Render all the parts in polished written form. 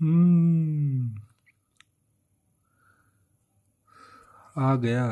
हम्म, आ गया।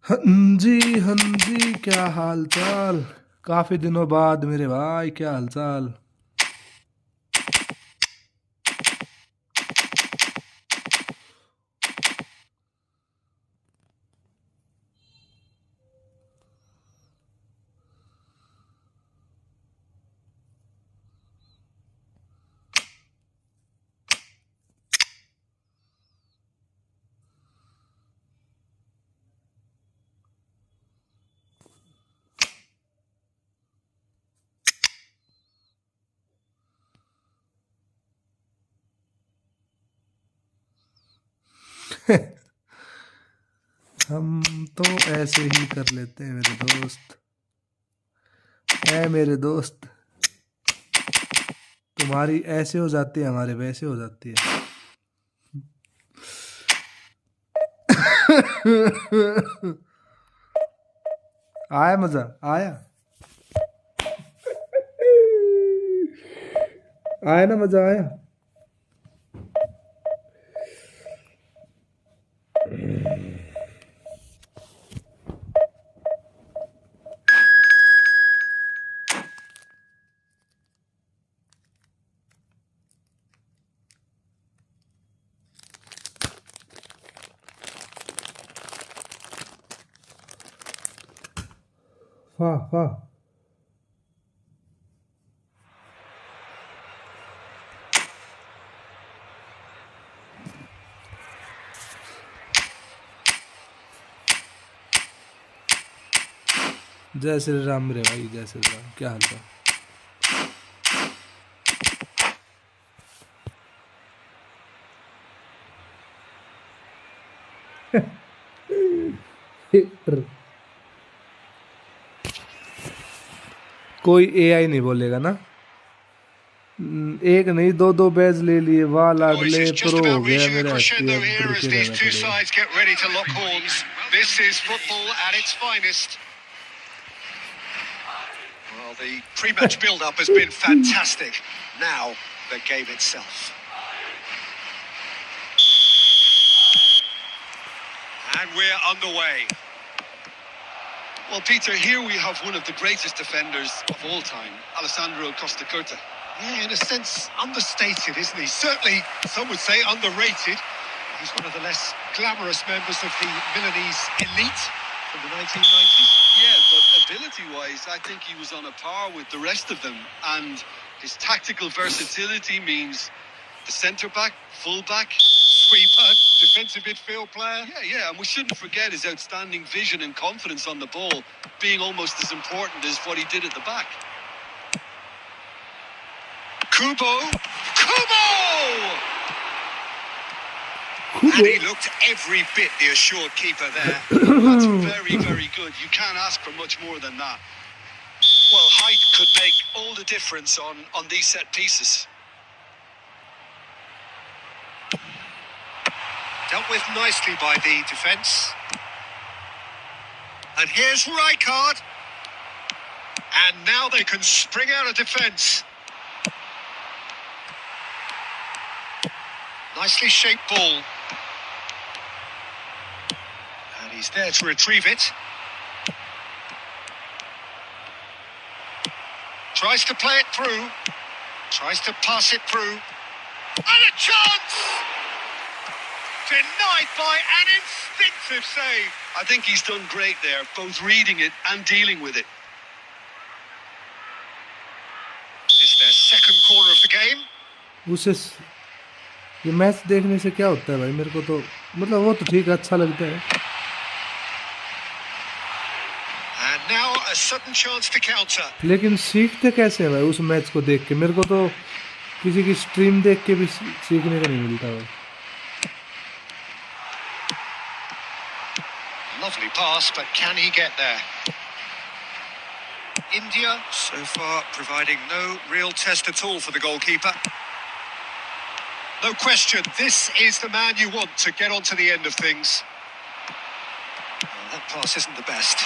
हाँ जी, क्या हाल चाल? काफी दिनों बाद मेरे भाई, क्या हाल चाल? हम तो ऐसे ही कर लेते हैं मेरे दोस्त। ऐ मेरे दोस्त, तुम्हारी ऐसे हो जाती है, हमारे वैसे हो जाती है। आया मजा, आया आया ना, मजा आया। वाह वाह। जय श्री राम मेरे भाई, जय श्री राम। क्या हाल चाल? कोई एआई नहीं बोलेगा ना। एक नहीं, दो दो बैच ले लिए। वाह लाडले, प्रो हो गया मेरा हैप्पी। अब डर के रहना पड़ेगा। Well, the pre-match build-up has been fantastic. Now, the game itself. And we're underway. Well, Peter, here we have one of the greatest defenders of all time, Alessandro Costa Curta. Yeah, in a sense, understated, isn't he? Certainly, some would say underrated. He's one of the less glamorous members of the Milanese elite from the 1990s. Yeah, but ability-wise, I think he was on a par with the rest of them. And his tactical versatility means the centre-back, full-back, Sweeper, defensive midfield player. Yeah, and we shouldn't forget his outstanding vision and confidence on the ball being almost as important as what he did at the back. Kubo! And he looked every bit the assured keeper there. That's very, very good. You can't ask for much more than that. Well, height could make all the difference on these set pieces. Dealt with nicely by the defence. And here's Rijkaard. And now they can spring out of defence. Nicely shaped ball. And he's there to retrieve it. Tries to play it through. Tries to pass it through. And a chance! Denied by an instinctive save. I think he's done great there, both reading it and dealing with it. Is their second corner of the game. उसे ये match देखने से क्या होता है भाई, मेरे को तो मतलब वो तो ठीक है, अच्छा लगता है, And now a sudden chance to counter. लेकिन सीखते कैसे हैं भाई उस मैच को देख के? मेरे को तो किसी की स्ट्रीम देख के भी सीखने का नहीं मिलता भाई. Lovely pass, but can he get there? India, so far, providing no real test at all for the goalkeeper. No question, this is the man you want to get on to the end of things. Well, that pass isn't the best.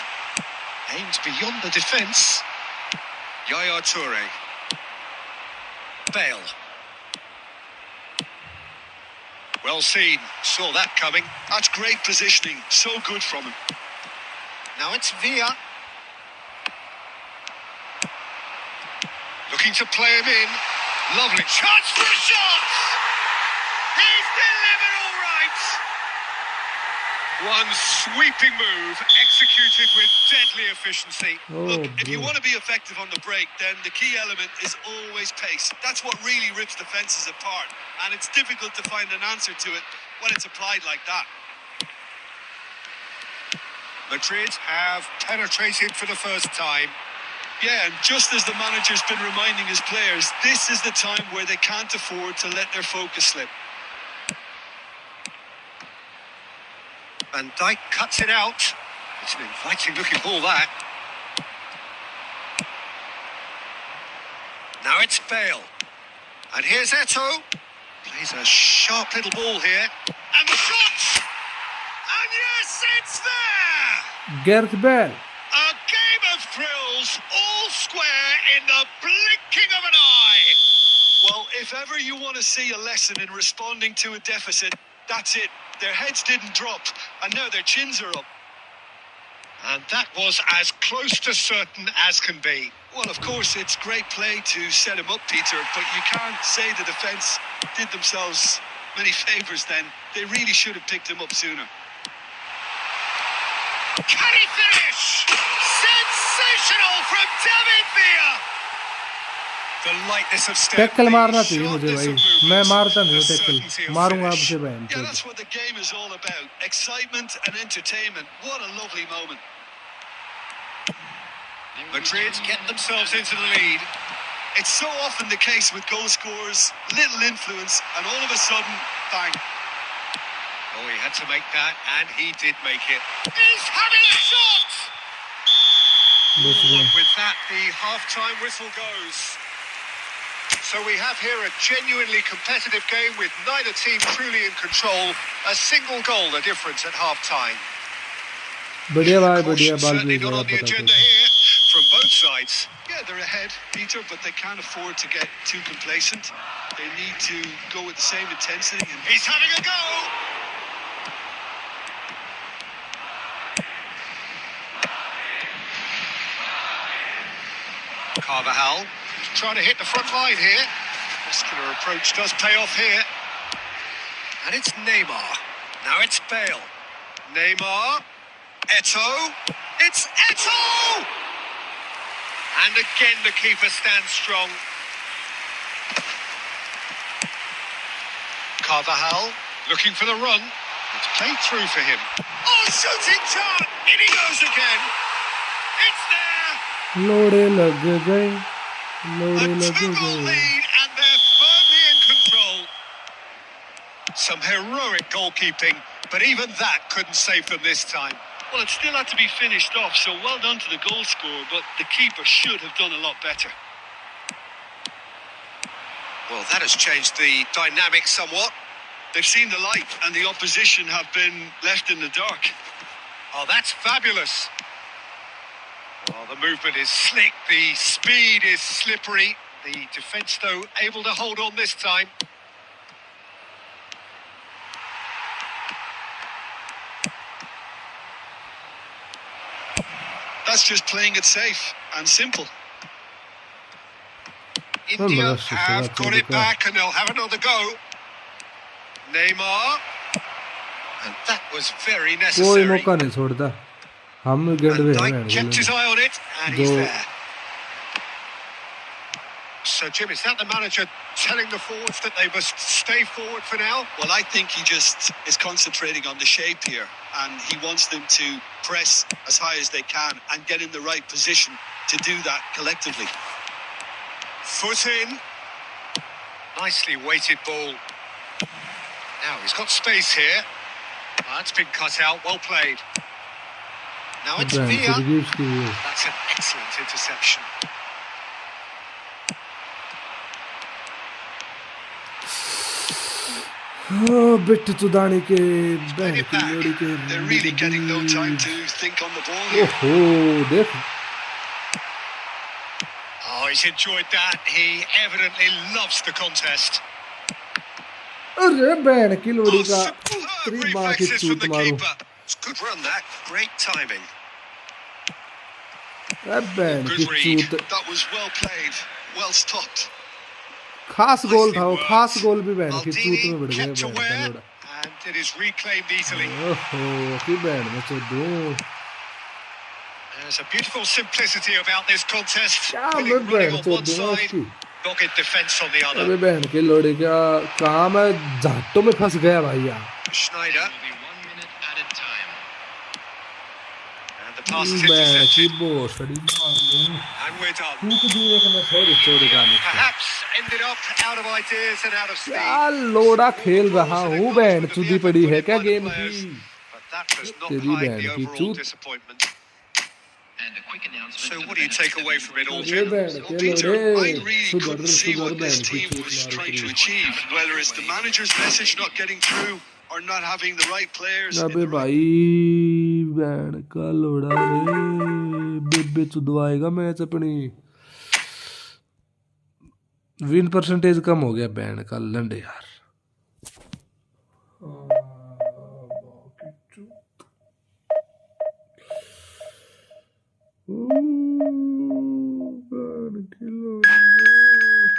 Aims beyond the defence. Yaya Toure. Bale. Well seen, saw that coming. That's great positioning, so good from him. Now it's Villa. Looking to play him in. Lovely chance for a shot! He's delivered all right! One sweeping move, executed with deadly efficiency. Look, if you bro. want to be effective on the break, then the key element is always pace. That's what really rips defences apart. And it's difficult to find an answer to it when it's applied like that. Madrid have penetrated for the first time. Yeah, and just as the manager's been reminding his players, this is the time where they can't afford to let their focus slip. Van Dijk cuts it out. It's an inviting looking ball, that. Now it's Bale. And here's Eto'o. Plays a sharp little ball here. And the shot! And yes, it's there! Gareth Bale. A game of thrills, all square in the blinking of an eye. Well, if ever you want to see a lesson in responding to a deficit, that's it. Their heads didn't drop, and now their chins are up. And that was as close to certain as can be. Well, of course, it's great play to set him up, Peter, but you can't say the defence did themselves many favours then. They really should have picked him up sooner. Can he finish? Sensational from David Villa. The lightness of step. Tackle मारना चाहिए the मुझे भाई, sharpness of मैं movement, मारता नहीं the हूँ tackle, certainty of मारूंगा finish. आपसे बहन Yeah, चोद. that's what the game is all about. Excitement and entertainment. What a lovely moment. Madrid get themselves into the lead. It's so often the case with goal scorers, little influence, and all of a sudden, bang. Oh, he had to make that, and he did make it. He's having a shot! बस And वो. with that, the half-time whistle goes. So we have here a genuinely competitive game with neither team truly in control. A single goal, the difference at half-time. बढ़िया भाई, बढ़िया Caution बाल certainly भेज not रहा on the पता agenda चल. here from both sides. Yeah, they're ahead, Peter, but they can't afford to get too complacent. They need to go with the same intensity. And He's having a go! Carvajal trying to hit the front line here. Muscular approach does pay off here. And it's Neymar. Now it's Bale. Neymar. Eto'o. It's Eto'o! And again the keeper stands strong. Carvajal looking for the run. It's played through for him. Oh, shooting chance! In he goes again. It's there! लोड़े लग गए, A लोड़े लग two-goal गए. lead and they're firmly in control. Some heroic goalkeeping, but even that couldn't save them this time. well, it still had to be finished off, so well done to the goal scorer, but the keeper should have done a lot better. Well, that has changed the dynamic somewhat. They've seen the light, and the opposition have been left in the dark. Oh, that's fabulous. Oh, the movement is slick, the speed is slippery. The defence, though, able to hold on this time. That's just playing it safe and simple. India have got it back and they'll have another go. Neymar. And that was very कोई necessary. मौका नहीं छोड़ता हम गेंद पे And kept his eye on it and he's there. So Jim, is that the manager telling the forwards that they must stay forward for now? Well, I think he just is concentrating on the shape here, and he wants them to press as high as they can and get in the right position to do that collectively. Foot in. Nicely weighted ball. Now he's got space here. That's been cut out. Well played. Now it's Villa. That's an excellent interception. बिट चुदाने के They're really getting no time to think on the ball here. ओहो देख Oh, he's enjoyed that. He evidently loves the contest. अरे बहन की लोड़ी का Superb तेरी मां की reflexes from चूत the मारूं keeper. It's good run that. Great timing. अरे बहन की Good read. चूत That was well played, well stopped. खास गोल था वो खास गोल भी बहन की चूत में बढ़ गया Kept बहन का aware, लोड़ा and it is reclaimed easily. ओहो की बहन में तो दो There's a beautiful simplicity about this contest. क्या Winning मैं running बहन on तो one दूंगा side, उसकी dogged defence on the अबे other. बहन की लोड़ी का काम है झाटों में फंस गया भाई यार Schneider. And the pass is बहन की intercepted. बोसड़ी And we're done. फूक दिए कि मैं सॉरी चोरी गाने का Perhaps ended up out of ideas and out of steam. क्या लोड़ा खेल रहा हूँ बहन चुदी पड़ी है क्या गेम की But that does not तेरी hide बहन the की overall चूत disappointment. So what do you take away from it all, अरे Jim? बहन के Peter, I लोड़े really सुधर couldn't see सुधर what this बहन की team चूत was मार trying to करी achieve, whether it's the manager's message not getting through or not having the right players. in अबे the right- भाई बहन का लोड़ा रे बेबे चुदवाएगा मैच अपनी विन परसेंटेज कम हो गया बहन का लंडे यार बहन की लोड़ी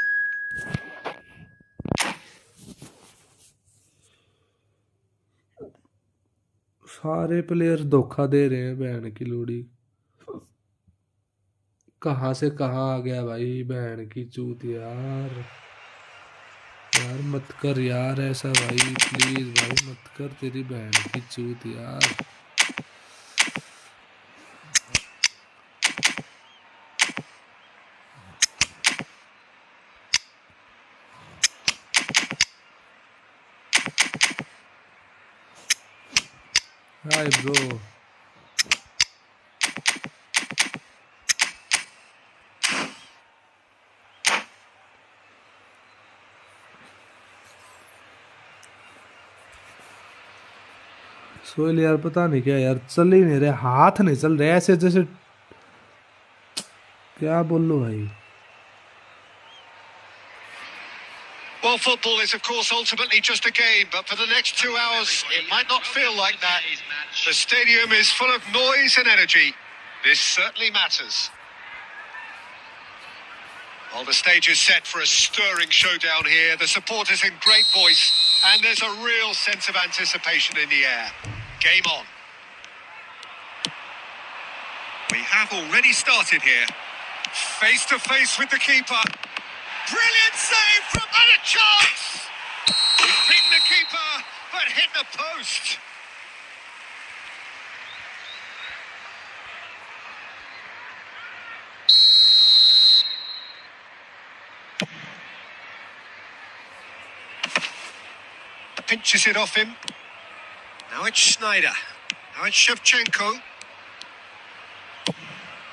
सारे प्लेयर धोखा दे रहे हैं बहन की लोड़ी कहाँ से कहाँ आ गया भाई बहन की चूत यार यार मत कर यार ऐसा भाई प्लीज भाई मत कर तेरी बहन की चूत यार हाय ब्रो सोहेल यार पता नहीं क्या यार चल ही नहीं रहे हाथ नहीं चल रहे ऐसे जैसे क्या बोल लो भाई Well, football is, of course, ultimately just a game, but for the next 2 hours, it might not feel like that. The stadium is full of noise and energy. This certainly matters. Well, the stage is set for a stirring showdown here. The supporters in great voice, and there's a real sense of anticipation in the air. Game on. We have already started here. Face to face with the keeper. Brilliant save from and a chance! He's beaten the keeper, but hit the post. Pinches it off him. Now it's Schneider. Now it's Shevchenko.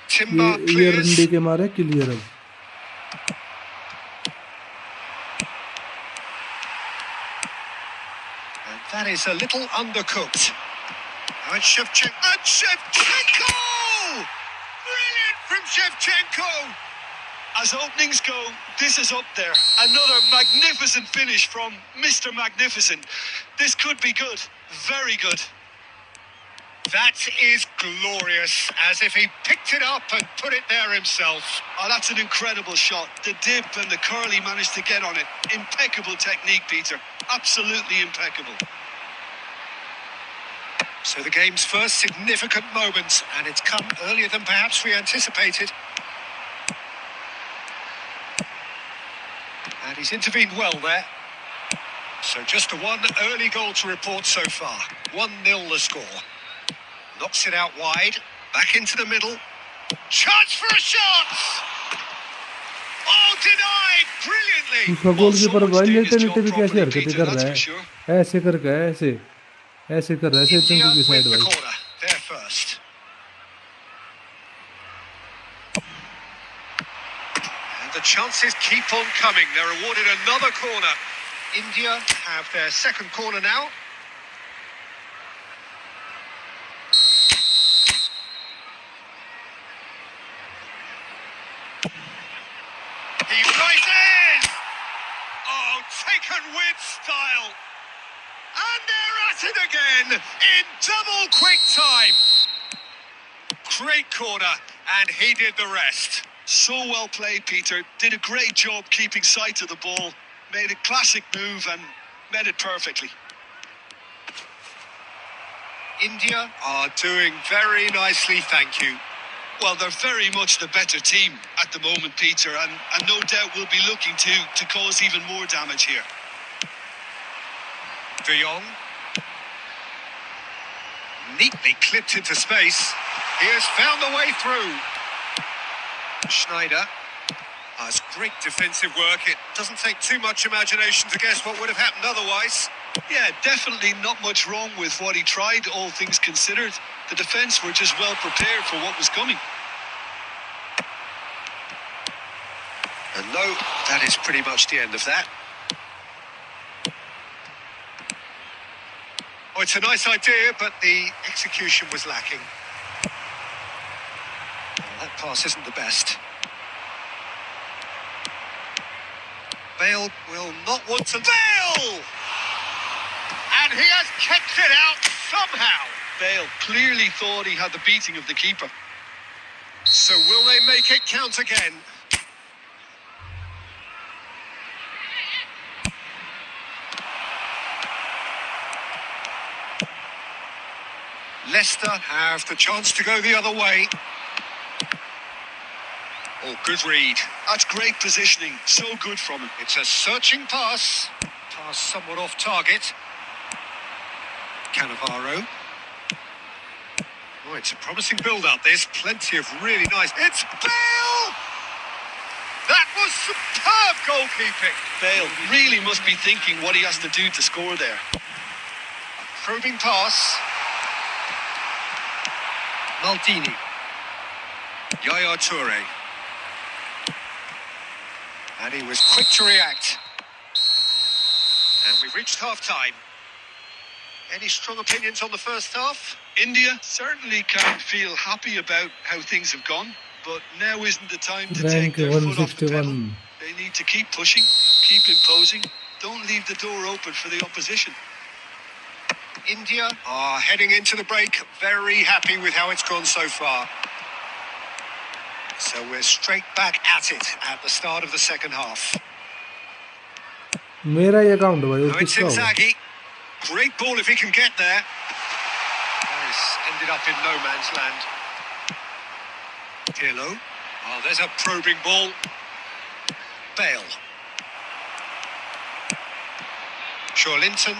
Timber ये clears. रंडी के मारे clear अब And that is a little undercooked. Now it's Shevchenko. And Shevchenko! Brilliant from Shevchenko! As openings go, this is up there. Another magnificent finish from Mr. Magnificent. This could be good. Very good. That is glorious, as if he picked it up and put it there himself. Oh, that's an incredible shot. The dip and the curl he managed to get on it. Impeccable technique, Peter. Absolutely impeccable. So the game's first significant moment, and it's come earlier than perhaps we anticipated. And he's intervened well there. So just the one early goal to report so far. 1-0 the score. Knocks it out wide. Back into the middle. Chance for a shot! Oh, denied! Brilliantly! उसका goalkeeper भाई लेटे लेटे भी कैसी हरकतें कर रहा है, ऐसे करके ऐसे ऐसे कर रहा है ऐसे चंकू की साइड the भाई. corner, there first. And the chances keep on coming. They're awarded another corner. India have their second corner now. He rises! Oh, taken with style. And they're at it again in double quick time. Great corner, and he did the rest. So well played, Peter. Did a great job keeping sight of the ball. Made a classic move and met it perfectly. India are doing very nicely, thank you. Well, they're very much the better team at the moment, Peter, and no doubt will be looking to cause even more damage here. De Jong. Neatly clipped into space. He has found the way through. Schneider. It's great defensive work. It doesn't take too much imagination to guess what would have happened otherwise. Yeah, definitely not much wrong with what he tried, all things considered. The defence were just well prepared for what was coming. And no, that is pretty much the end of that. Oh, it's a nice idea, but the execution was lacking. Well, that pass isn't the best. Bale will not want to... Bale! And he has kept it out somehow. Bale clearly thought he had the beating of the keeper. So will they make it count again? Leicester have the chance to go the other way. Oh, good read. That's great positioning. So good from him. It's a searching pass. Pass somewhat off target. Cannavaro. Oh, it's a promising build-up. There's plenty of really nice... It's Bale! That was superb goalkeeping. Bale really must be thinking what he has to do to score there. A probing pass. Maldini. Yaya Toure. And he was quick to react. And we've reached half-time. Any strong opinions on the first half? India certainly can't feel happy about how things have gone, but now isn't the time to Rank take their foot off the pedal. 161. They need to keep pushing, keep imposing. Don't leave the door open for the opposition. India are heading into the break, very happy with how it's gone so far. So we're straight back at it at the start of the second half. मेरा ये account भाई Now it's किसका होगा? Inzaghi. Great ball if he can get there. This ended up in no man's land. Pirlo. Oh, there's a probing ball. Bale. Linton.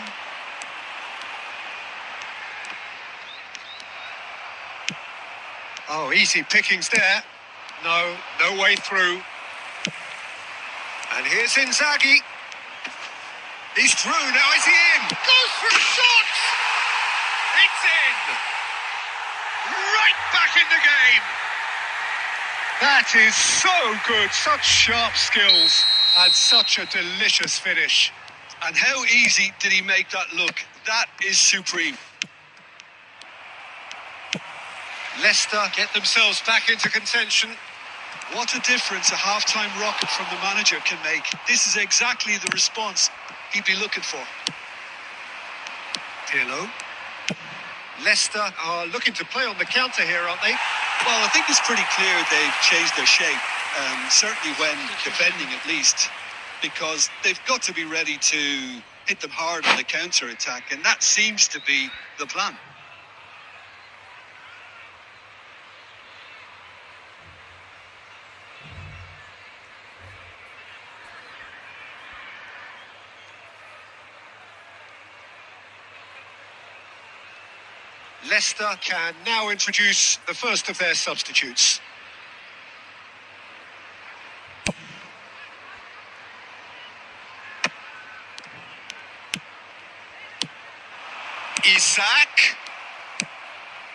Oh, easy pickings there. No way through. And here's Inzaghi. He's through, now is he in? Goes for a shot! It's in! Right back in the game! That is so good, such sharp skills, and such a delicious finish. And how easy did he make that look? That is supreme. Leicester get themselves back into contention. What a difference a half-time rocket from the manager can make. This is exactly the response he'd be looking for. Pirlo. Leicester are looking to play on the counter here, aren't they? Well, I think it's pretty clear they've changed their shape, certainly when defending at least, because they've got to be ready to hit them hard on the counter-attack, and that seems to be the plan. Leicester can now introduce the first of their substitutes. Isak.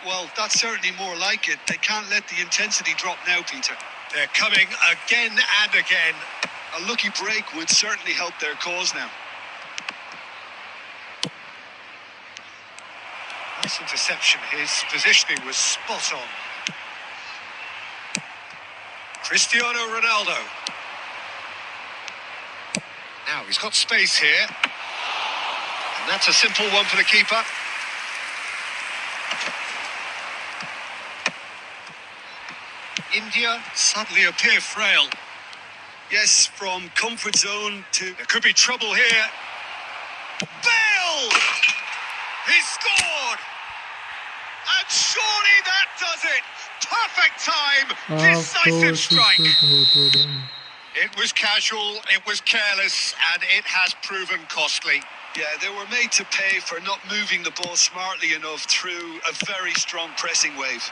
Well, that's certainly more like it. They can't let the intensity drop now, Peter. They're coming again and again. A lucky break would certainly help their cause now. Nice interception. His positioning was spot on. Cristiano Ronaldo. Now he's got space here. And that's a simple one for the keeper. India suddenly appear frail. Yes, from comfort zone to... There could be trouble here. Bale! He scored! And surely that does it! Perfect time! Decisive strike! It was casual, it was careless, and it has proven costly. Yeah, they were made to pay for not moving the ball smartly enough through a very strong pressing wave.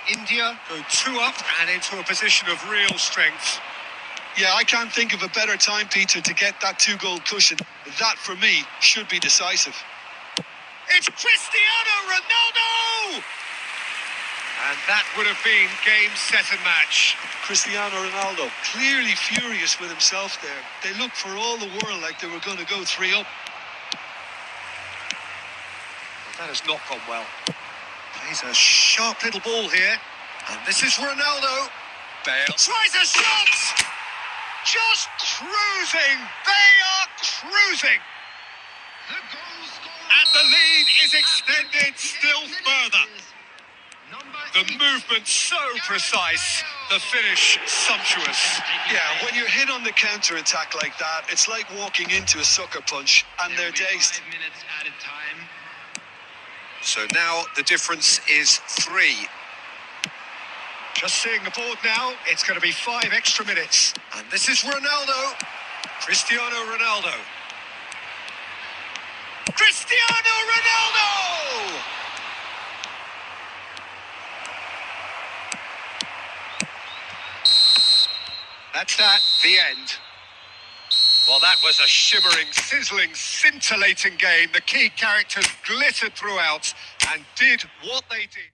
India go 2 up and into a position of real strength. Yeah, I can't think of a better time, Peter, to get that 2-goal cushion. That, for me, should be decisive. It's Cristiano Ronaldo! And that would have been game, set and match. Cristiano Ronaldo, clearly furious with himself there. They looked for all the world like they were going to go 3 up. That has not gone well. Plays a sharp little ball here. And this is Ronaldo. Bale tries a shot! Just cruising! They are cruising! And the lead is extended still further. The movement so precise, the finish sumptuous. Yeah, when you're hit on the counter-attack like that, it's like walking into a sucker punch, and they're dazed. So now the difference is 3. Just seeing the board now, it's going to be 5 extra minutes. And this is Ronaldo. Cristiano Ronaldo. Cristiano Ronaldo! That's that, the end. Well, that was a shimmering, sizzling, scintillating game. The key characters glittered throughout and did what they did.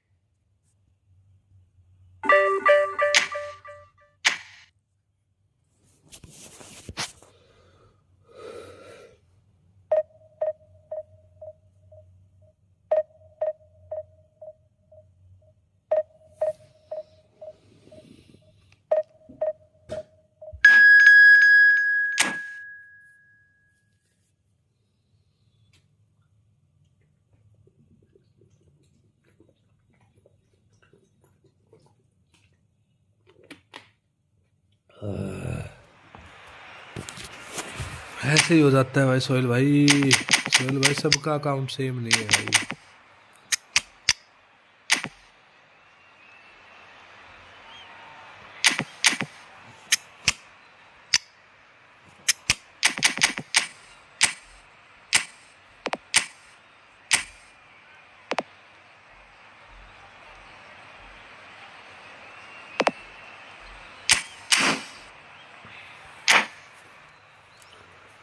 ऐसे ही हो जाता है भाई सोहेल भाई सबका account same नहीं है भाई।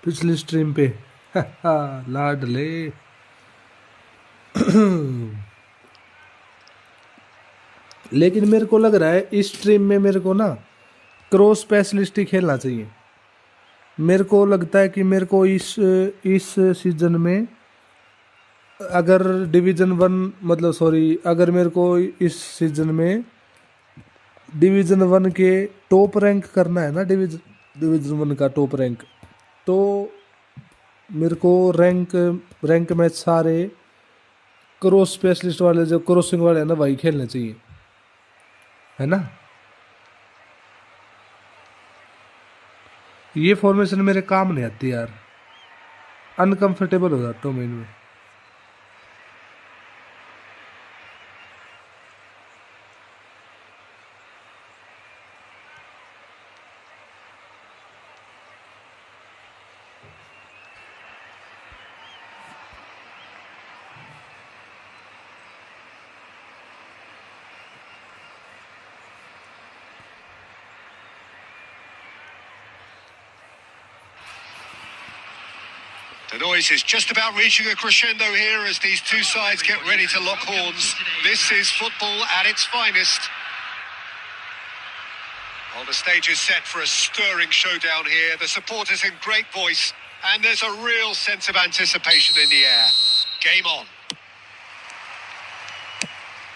पिछली स्ट्रीम पे लाडले लेकिन मेरे को लग रहा है इस स्ट्रीम में मेरे को ना क्रॉस स्पेशलिस्ट ही खेलना चाहिए। मेरे को लगता है कि मेरे को इस सीजन में अगर डिवीज़न 1 मतलब सॉरी अगर मेरे को इस सीजन में डिवीज़न 1 के टॉप रैंक करना है ना डिवीज़न 1 का टॉप रैंक, तो मेरे को रैंक मैच सारे क्रॉस स्पेशलिस्ट वाले जो क्रॉसिंग वाले हैं ना वही खेलने चाहिए, है ना। ये फॉर्मेशन मेरे काम नहीं आती यार, अनकंफर्टेबल हो जाता हूँ मैं इनमें। The noise is just about reaching a crescendo here as these two sides get ready to lock horns. This is football at its finest. Well, the stage is set for a stirring showdown here. The supporters in great voice, and there's a real sense of anticipation in the air. Game on.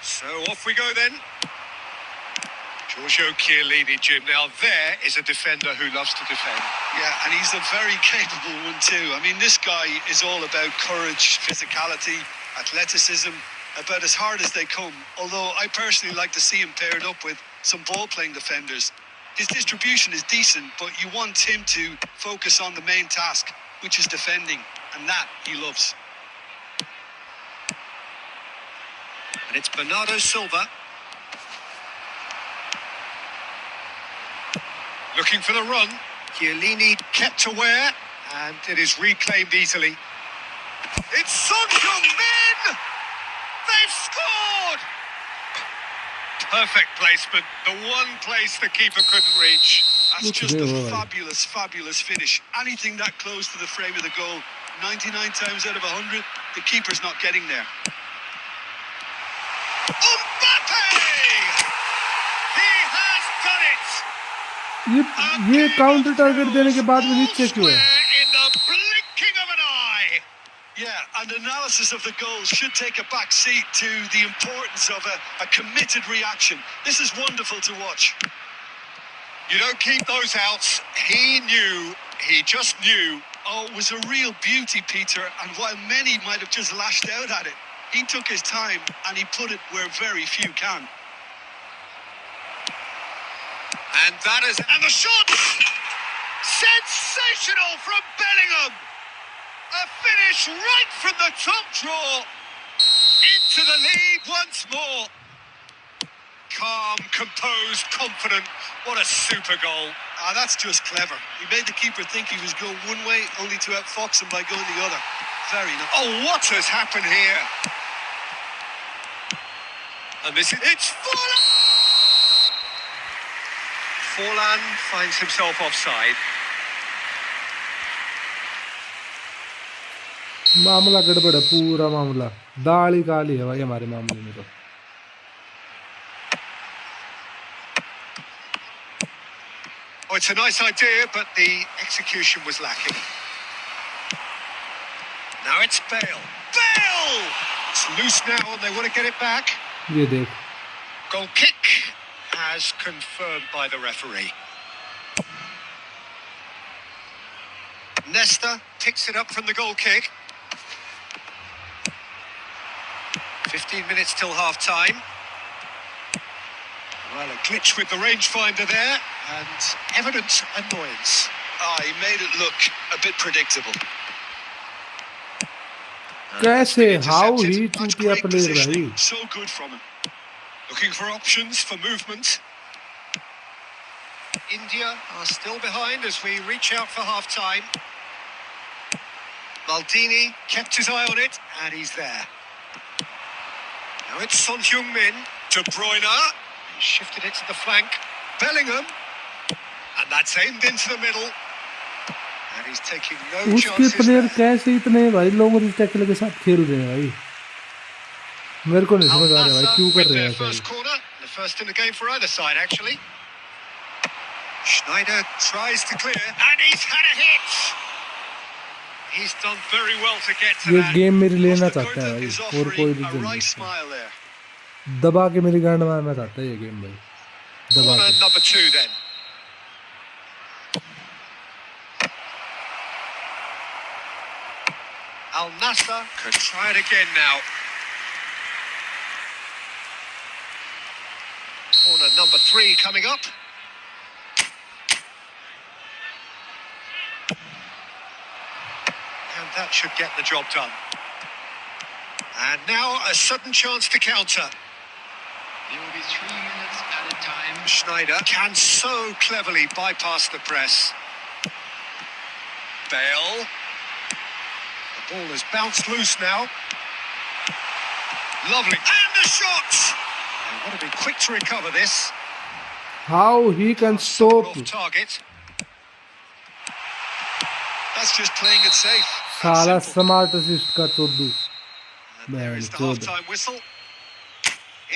So off we go then. Giorgio Chiellini, Jim. Now there is a defender who loves to defend. Yeah, and he's a very capable one too. I mean, this guy is all about courage, physicality, athleticism, about as hard as they come. Although I personally like to see him paired up with some ball-playing defenders. His distribution is decent, but you want him to focus on the main task, which is defending, and that he loves. And it's Bernardo Silva. Looking for the run. Chiellini kept aware, and it is reclaimed easily. It's Son Heung-min! They've scored! Perfect placement. The one place the keeper couldn't reach. That's just a fabulous, fabulous finish. Anything that close to the frame of the goal, 99 times out of 100, the keeper's not getting there. Mbappe! He has done it! ये counter target देने के बाद में नीचे क्यों है? In the blinking of an eye. Yeah, and analysis of the goals should take a back seat to the importance of a committed reaction. This is wonderful to watch. You don't keep those outs. He just knew. Oh, it was a real beauty, Peter, and while many might have just lashed out at it, he took his time and he put it where very few can. And the shot! Sensational from Bellingham! A finish right from the top draw. Into the lead once more. Calm, composed, confident. What a super goal. That's just clever. He made the keeper think he was going one way, only to outfox him by going the other. Very nice. Oh, what has happened here? And it's Forlan! Forlan finds himself offside. मामला गड़बड़ है, पूरा मामला दाल ही काली है भाई हमारे मामले में तो। Oh, it's a nice idea, but the execution was lacking. Now it's Bale. Bale! It's loose now and they want to get it back. ये देख। Goal kick as confirmed by the referee. Nesta picks it up from the goal kick. 15 minutes till half-time. Well, a glitch with the rangefinder there, and evident annoyance. He made it look a bit predictable. कैसे how he चूतिया player भाई। So good from him. Looking for options for movement. India are still behind as we reach out for half-time. Maldini kept his eye on it, and he's there. Now it's Son Heung-min. De Bruyne. He shifted it to the flank. Bellingham. And that's aimed into the middle. And he's taking no उसके chances player there. कैसे इतने भाई long tackle के साथ खेल रहे हैं भाई, मेरे को नहीं समझ आ रहा भाई क्यों कर रहे हैं ऐसा। First corner, the first in the game for either side actually. Schneider tries to clear, and he's had a hit. He's done very well to get to ये that. गेम मेरी लेना चाहता है is भाई और कोई offering a रीजन right नहीं, smile there. दबा के मेरी गांड मारना चाहता है ये गेम भाई, दबा Corner के। number 2 then. Al Nassr could try it again now. Corner number 3 coming up. And that should get the job done. And now a sudden chance to counter. There will be 3 minutes at a time. Schneider can so cleverly bypass the press. Bale. The ball has bounced loose now. Lovely. And the shot! They want to be quick to recover this. How he can stop? Off target. That's just playing it safe. साला smart assist का चोदू And there is the Man, half-time whistle.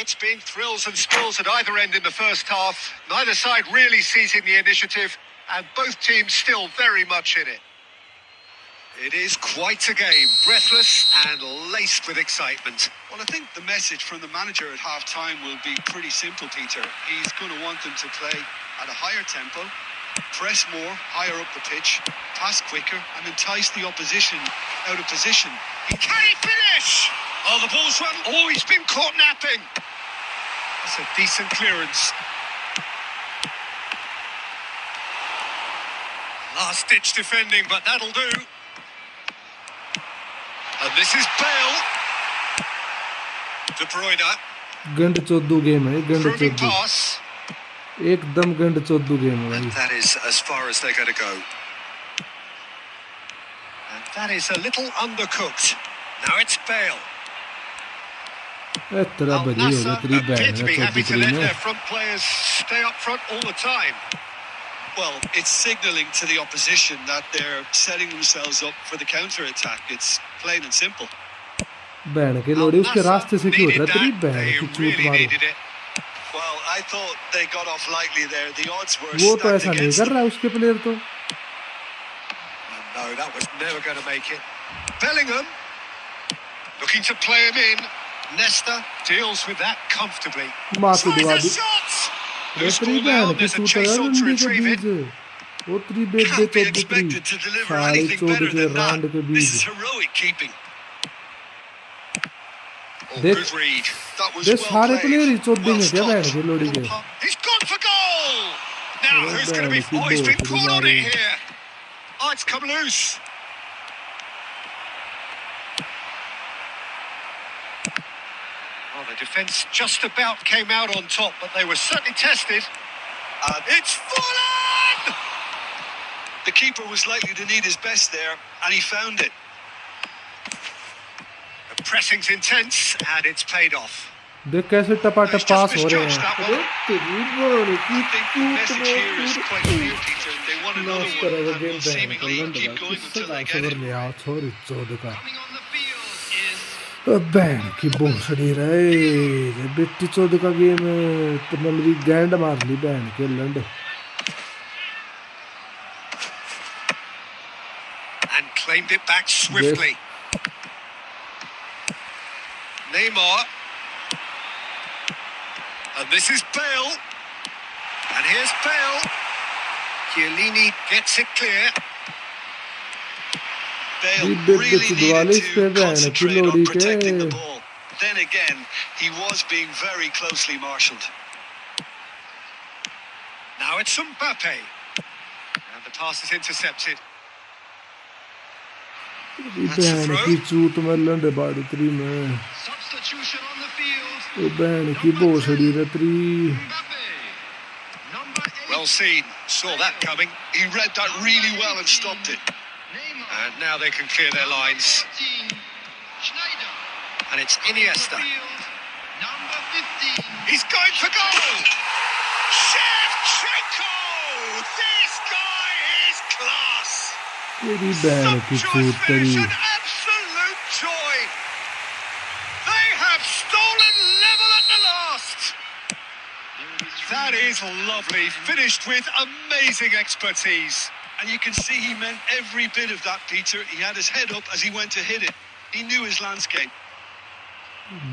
It's been thrills and spills at either end in the first half. Neither side really seizing the initiative, and both teams still very much in it. It is quite a game, breathless and laced with excitement. Well, I think the message from the manager at half-time will be pretty simple, Peter. He's going to want them to play at a higher tempo, press more, higher up the pitch, pass quicker, and entice the opposition out of position. Can he finish? Oh, the ball's run. Oh, he's been caught napping. That's a decent clearance. Last-ditch defending, but that'll do. And this is Bale. De Bruyne. गंड चोदू game है गंड Proving चोदू pass. एकदम गंड चोदू game है And भाई that is as far as they're going to go. And that is a little undercooked. Now it's Bale. ए तेरा Al बड़ी हो गया Nassr तेरी appear बहन to है be happy चोदू to तेरी let में their front players stay up front all the time. Well, it's signalling to the opposition that they're setting themselves up for the counter-attack. It's plain and simple. बहन के लोड़ी उसके रास्ते से क्यों उठ रहा तेरी बहन They की चूत really मारो needed it. Well, I thought they got off lightly there. The odds were वो तो stacked ऐसा नहीं against कर them. रहा है उसके प्लेयर तो No, that was never going to make it. Bellingham looking to play him in. Nesta deals with that comfortably. माफी Tries दुआ a दी shot. ये Loose तेरी ball now. बहन की There's a चूत chase है on to रंडी के retrieve it. बीज वो तेरी बेट दे Can't be चोदू तेरी expected to deliver साले anything चोद better के than रांड that. के This बीज is heroic keeping. Oh, देख good read. That was ये well सारे played. प्लेयर ही चोद Well देंगे क्या बहन stopped. के लोड़ी के He's gone for goal. Now Oh, who's going to be? man, Oh, he's been keep caught on ball, it here. Oh, it's come loose. Oh, the defence just about came out on top, but they were certainly tested. And it's fallen! The keeper was likely to need his best there, and he found it. The pressing's intense, and it's paid off. देख कैसे टपाटप He's पास just हो रहे misjudged that हैं one. तेरी बहन की I think the चूत message here is में quite clear, Peter. They want another नाश one, करेगा and गेम will बहन का seemingly लंड keep का going किससे until they बात get खबर it. ले आओ छोरी चोद का Coming on the field is बहन की भोसड़ी रहे ये बेटी चोद का गेम है तो मेरी गैंड मार ली बहन के लंड And claimed it back swiftly. Neymar. And this is Bale. And here's Bale. Chiellini gets it clear. Bale Big bit really Duvalis needed पे to बहन की concentrate लोड़ी on protecting the के ball. Then again, he was being very closely marshalled. Now it's Mbappe. And the pass is intercepted. बहन की चूत में लंड बाड़ी तरी में Substitution on the field. वो बहन की भोसड़ी रे तरी Mbappe. Number 8. Well seen. Saw that coming. He read that really well and stopped it. Neymar. And now they can clear their lines. 13. Schneider. And it's Iniesta. Field. Number 15. He's going for goal! Shevchenko! This guy is class! तेरी बहन की Sumptuous चूत finish तरी and absolute joy! They have stolen level at the last! That is lovely, finished with amazing expertise. And you can see he meant every bit of that, Peter. He had his head up as he went to hit it. He knew his landscape.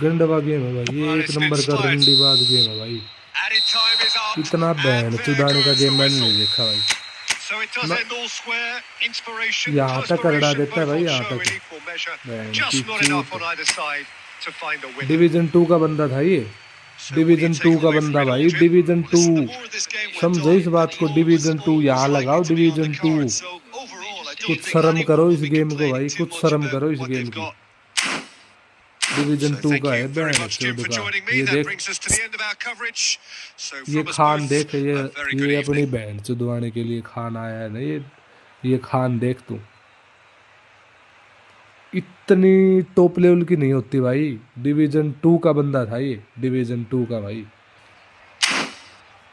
गंडवा game है भाई ये एक number का रंडीबाज game है भाई Added time is up. इतना and बहन there चुदाने का goes गेम the मैंने whistle. नहीं देखा भाई So it does No. end all square. Inspiration, यहाँ close तक अड़ा variation, देता है both भाई, on यहाँ show तक in equal measure. बहन की Just not enough चूत। on either side to find a winner. Division 2 का बंदा था ये, So what do you division 2 take का away from बंदा it all, भाई, Jim? Division Well, 2। listen, the more this game went समझो on, इस बात the को, goal was डिवीजन 2 always यहाँ likely लगाओ, to be on the division 2। card. So overall, I don't कुछ think शर्म करो anyone इस will be गेम को भाई, complaining too कुछ much शर्म about करो इस what गेम they've की। got. डिवीजन So 2 thank का you है very बहन much, Jim, चोद for का। joining me. ये That देख, brings us to the end of our coverage. So ये from us खान both, देख, a very good ये अपनी evening. बहन चुदवाने के लिए खान आया है ना ये खान देख तू, इतनी टॉप लेवल की नहीं होती भाई। डिवीजन 2 का बंदा था ये, डिवीजन 2 का भाई।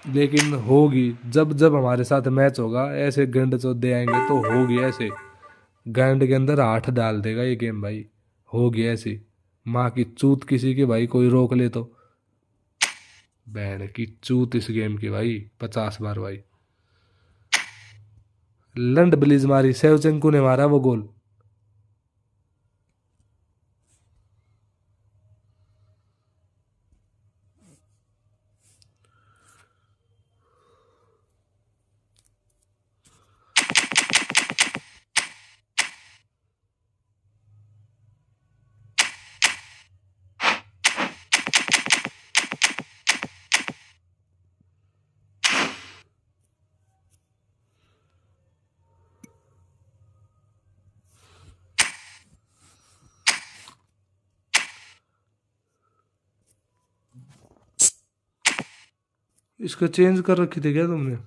लेकिन होगी, जब जब हमारे साथ मैच होगा ऐसे गंड चौदे आएंगे तो होगी ऐसे, गंड के अंदर 8 डाल देगा ये गेम भाई। होगी ऐसी माँ की चूत किसी की भाई, कोई रोक ले तो बहन की चूत इस गेम की भाई, 50 बार भाई। लंड ब्लीज मारी, सेवचंकू ने मारा वो गोल। इसको चेंज कर रखी थी क्या तुमने?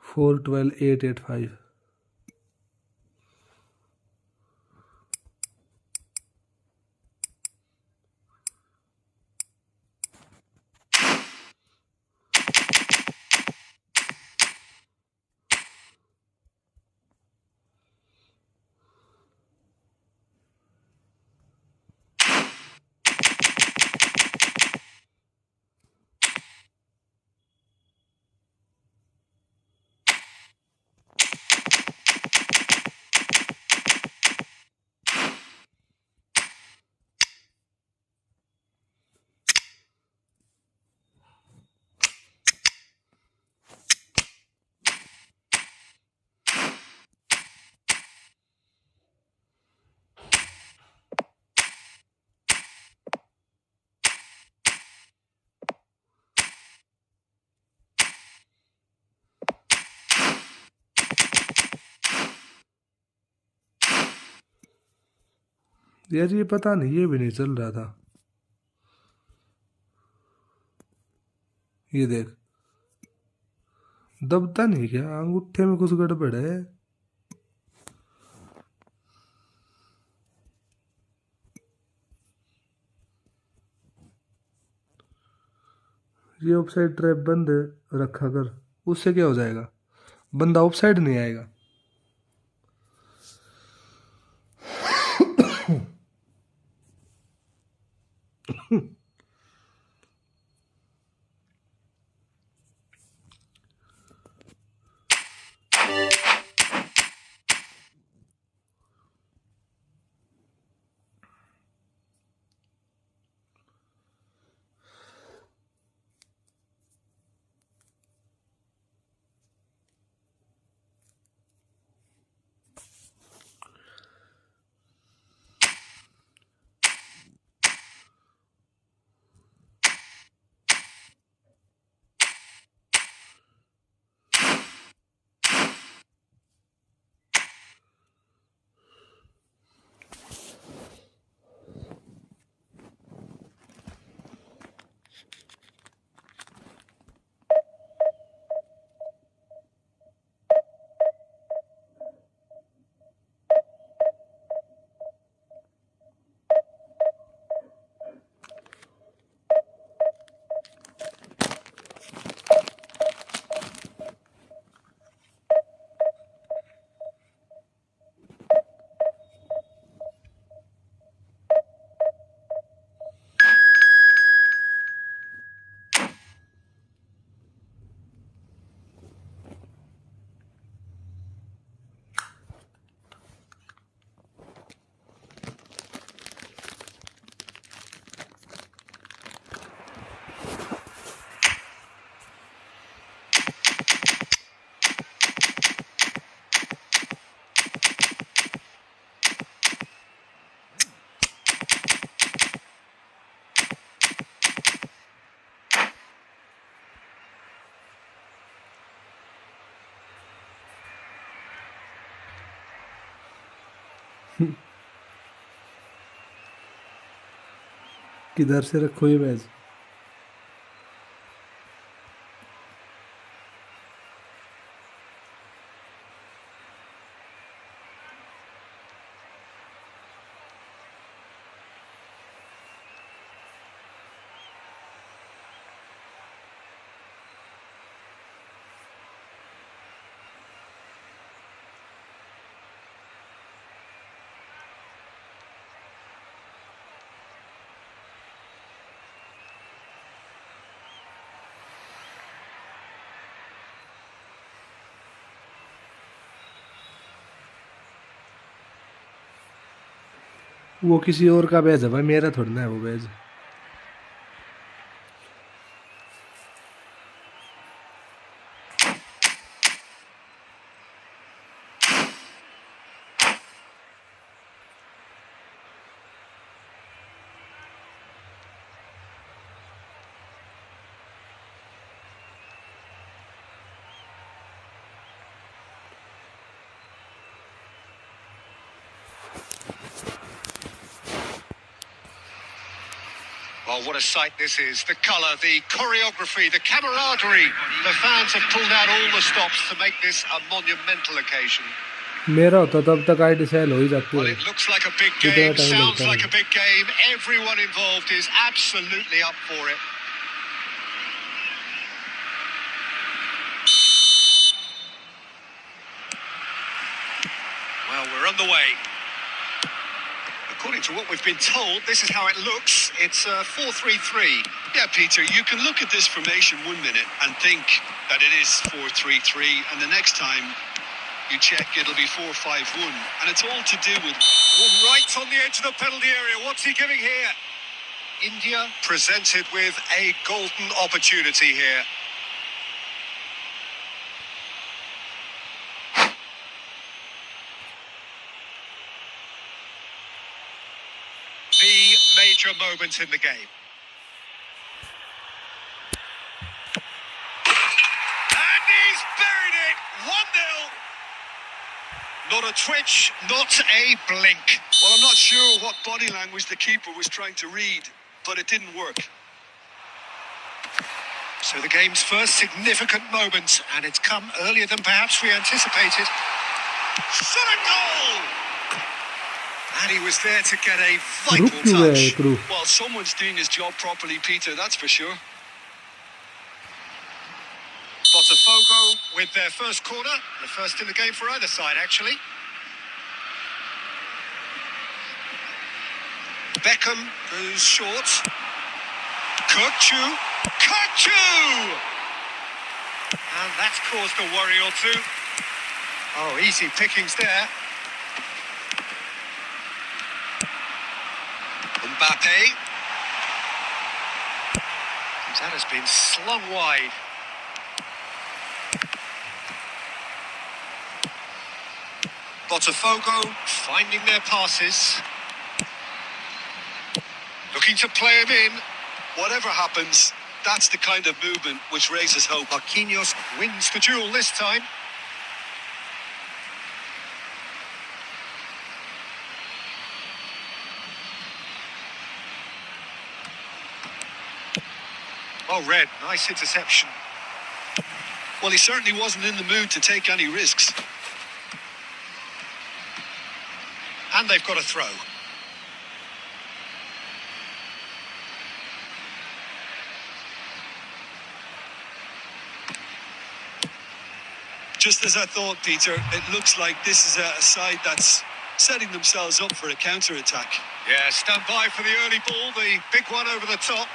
फोर 12 8 8 5। यार ये पता नहीं, ये भी नहीं चल रहा था। ये देख, दबता नहीं क्या? अंगूठे में कुछ गड़बड़ है। ये ऑफसाइड ट्रैप बंद रखा कर, उससे क्या हो जाएगा, बंदा ऑफसाइड नहीं आएगा। किधर से रखो ये मैच। वो किसी और का बैच है भाई, मेरा थोड़ा ना है वो batch. Oh, what a sight this is. The colour, the choreography, the camaraderie. The fans have pulled out all the stops to make this a monumental occasion. मेरा होता तब तक आईडी सेल हो ही जाती Well, है। it looks like a big कितना game, time sounds लगता like है। a big game. Everyone involved is absolutely up for it. Well, we're on the way. According to what we've been told, this is how it looks. It's 4-3-3. Yeah, Peter, you can look at this formation 1 minute and think that it is 4-3-3, and the next time you check, it'll be 4-5-1, and it's all to do with... Oh, right on the edge of the penalty area. What's he giving here? India presented with a golden opportunity here. The major moment in the game. And he's buried it! 1-0. Not a twitch, not a blink. Well, I'm not sure what body language the keeper was trying to read, but it didn't work. So the game's first significant moment, and it's come earlier than perhaps we anticipated. Shot a goal! And he was there to get a रुक vital क्यों गया ये touch. Crew? Well, someone's doing his job properly, Peter, that's for sure. Botafogo with their first corner, the first in the game for either side, actually. Beckham goes short. Kirkchu! And that's caused a worry or two. Oh, easy pickings there. Mbappe. That has been slung wide. Botafogo finding their passes. Looking to play him in. Whatever happens, that's the kind of movement which raises hope. Marquinhos wins the duel this time. Oh, Red, nice interception. Well, he certainly wasn't in the mood to take any risks. And they've got a throw. Just as I thought, Peter, it looks like this is a side that's setting themselves up for a counter-attack. Yeah, stand by for the early ball, the big one over the top.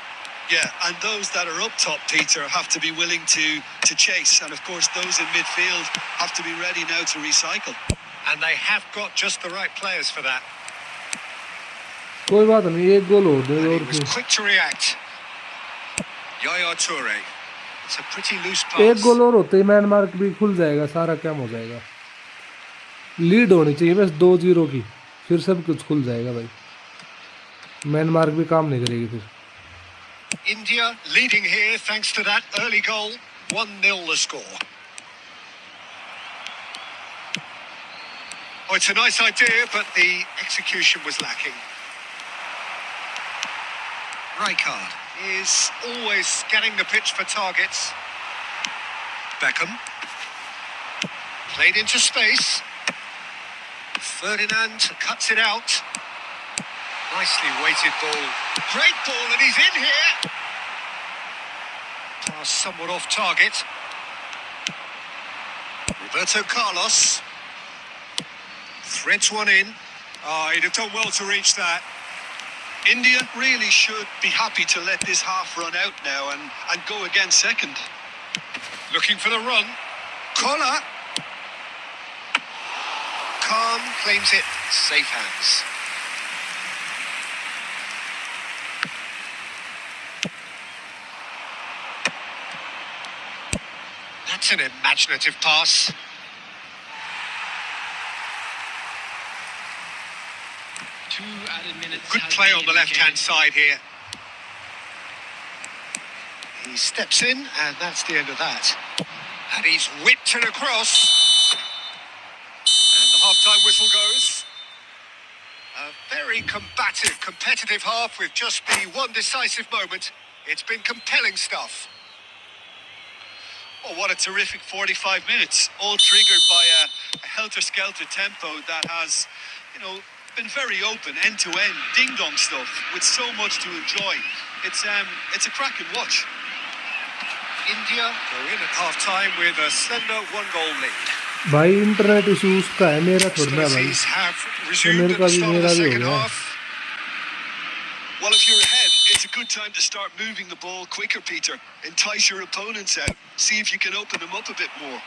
Yeah, and those that are up top, Peter, have to be willing to chase. And, of course, those in midfield have to be ready now to recycle. And they have got just the right players for that. कोई बात नहीं, एक गोल हो दे And और he was क्या? quick to react. Yaya Toure. It's a pretty loose एक pass. गोल और होते ही मैन मार्क भी खुल जाएगा, सारा काम हो जाएगा। लीड होनी चाहिए बस 2-0 की, फिर सब कुछ खुल जाएगा भाई। मैन मार्क भी काम नहीं करेगी फिर। India leading here thanks to that early goal. 1-0 the score. Oh, it's a nice idea, but the execution was lacking. Rijkaard is always scanning the pitch for targets. Beckham. Played into space. Ferdinand cuts it out. Nicely weighted ball. Great ball, and he's in here. Pass somewhat off target. Roberto Carlos. Threads one in. Oh, he'd have done well to reach that. India really should be happy to let this half run out now and go again second. Looking for the run. Collar. Khan claims it. Safe hands. That's an imaginative pass. Good play on the left-hand side here. He steps in, and that's the end of that. And he's whipped it across. And the half-time whistle goes. A very combative, competitive half with just the one decisive moment. It's been compelling stuff. Oh, what a terrific 45 minutes, all triggered by a helter-skelter tempo that has, been very open, end-to-end, ding-dong stuff with so much to enjoy. It's a cracking watch. India go in at half-time with a slender one-goal lead. भाई internet issues का है, मेरा थोड़ा ना भाई, Hostilities have तो resumed मेरे at का the भी start of मेरा the भी हो second गया। half. Well, if you're ahead, it's a good time to start moving the ball quicker, Peter. Entice your opponents out. See if you can open them up a bit more.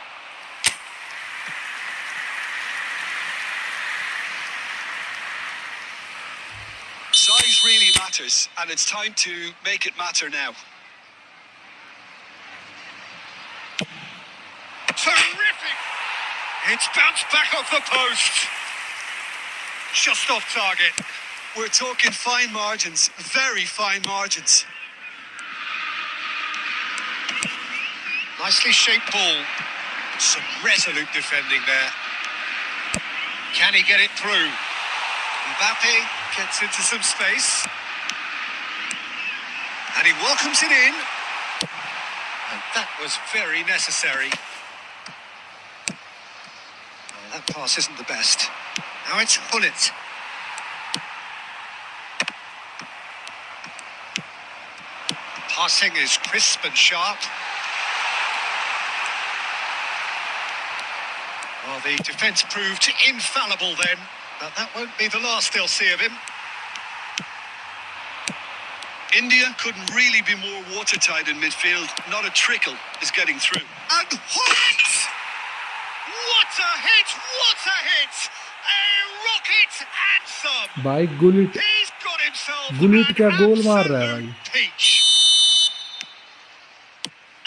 Size really matters, and it's time to make it matter now. Terrific! It's bounced back off the post. Just off target. We're talking fine margins, very fine margins. Nicely shaped ball. Some resolute defending there. Can he get it through? Mbappe gets into some space. And he welcomes it in. And that was very necessary. Oh, that pass isn't the best. Now it's Hullet. Passing is crisp and sharp. Well, the defence proved infallible then, but that won't be the last they'll see of him. India couldn't really be more watertight in midfield. Not a trickle is getting through. And Hullet! What a hit! What a hit! A rocket and some! भाई Gullit He's got himself Gullit क्या an गोल मार रहा है absolute भाई। peach.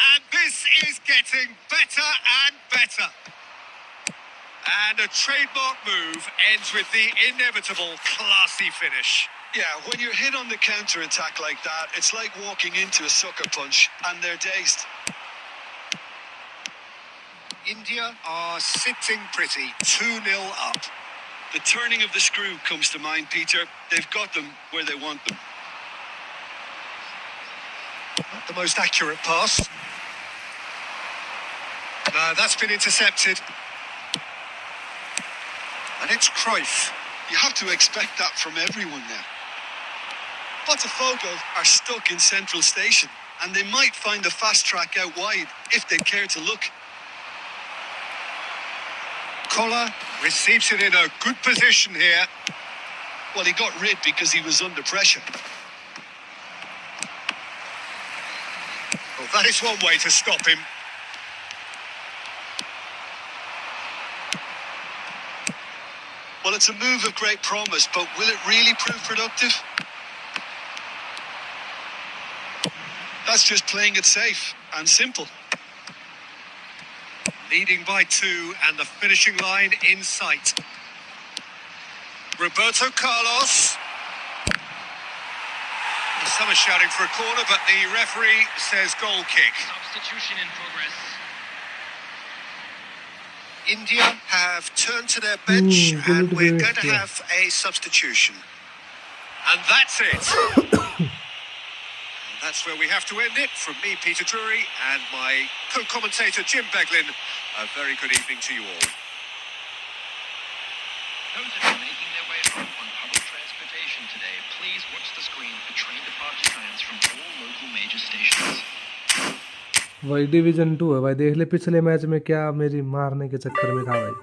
And this is getting better and better. And a trademark move ends with the inevitable classy finish. Yeah, when you're hit on the counter-attack like that, it's like walking into a sucker punch, and they're dazed. India are sitting pretty, 2-0 up. The turning of the screw comes to mind, Peter. They've got them where they want them. Not the most accurate pass. No, that's been intercepted. And it's Cruyff. You have to expect that from everyone now. Botafogo are stuck in Central Station, and they might find a fast track out wide if they care to look. Collar receives it in a good position here. Well, he got rid because he was under pressure. Well, that is one way to stop him. Well, it's a move of great promise, but will it really prove productive? That's just playing it safe and simple. Leading by 2 and the finishing line in sight. Roberto Carlos. Some are shouting for a corner, but the referee says goal kick. Substitution in progress. India have turned to their bench and we're going to have a substitution. And that's it. That's where we have to end it. From me, Peter Drury, and my co-commentator, Jim Beglin, a very good evening to you all. Those of you making their way home on public transportation today, please watch the screen for train departure times from all local major stations. वही division 2 है भाई, देख ले पिछले match में क्या मेरी मारने के चक्कर में था भाई।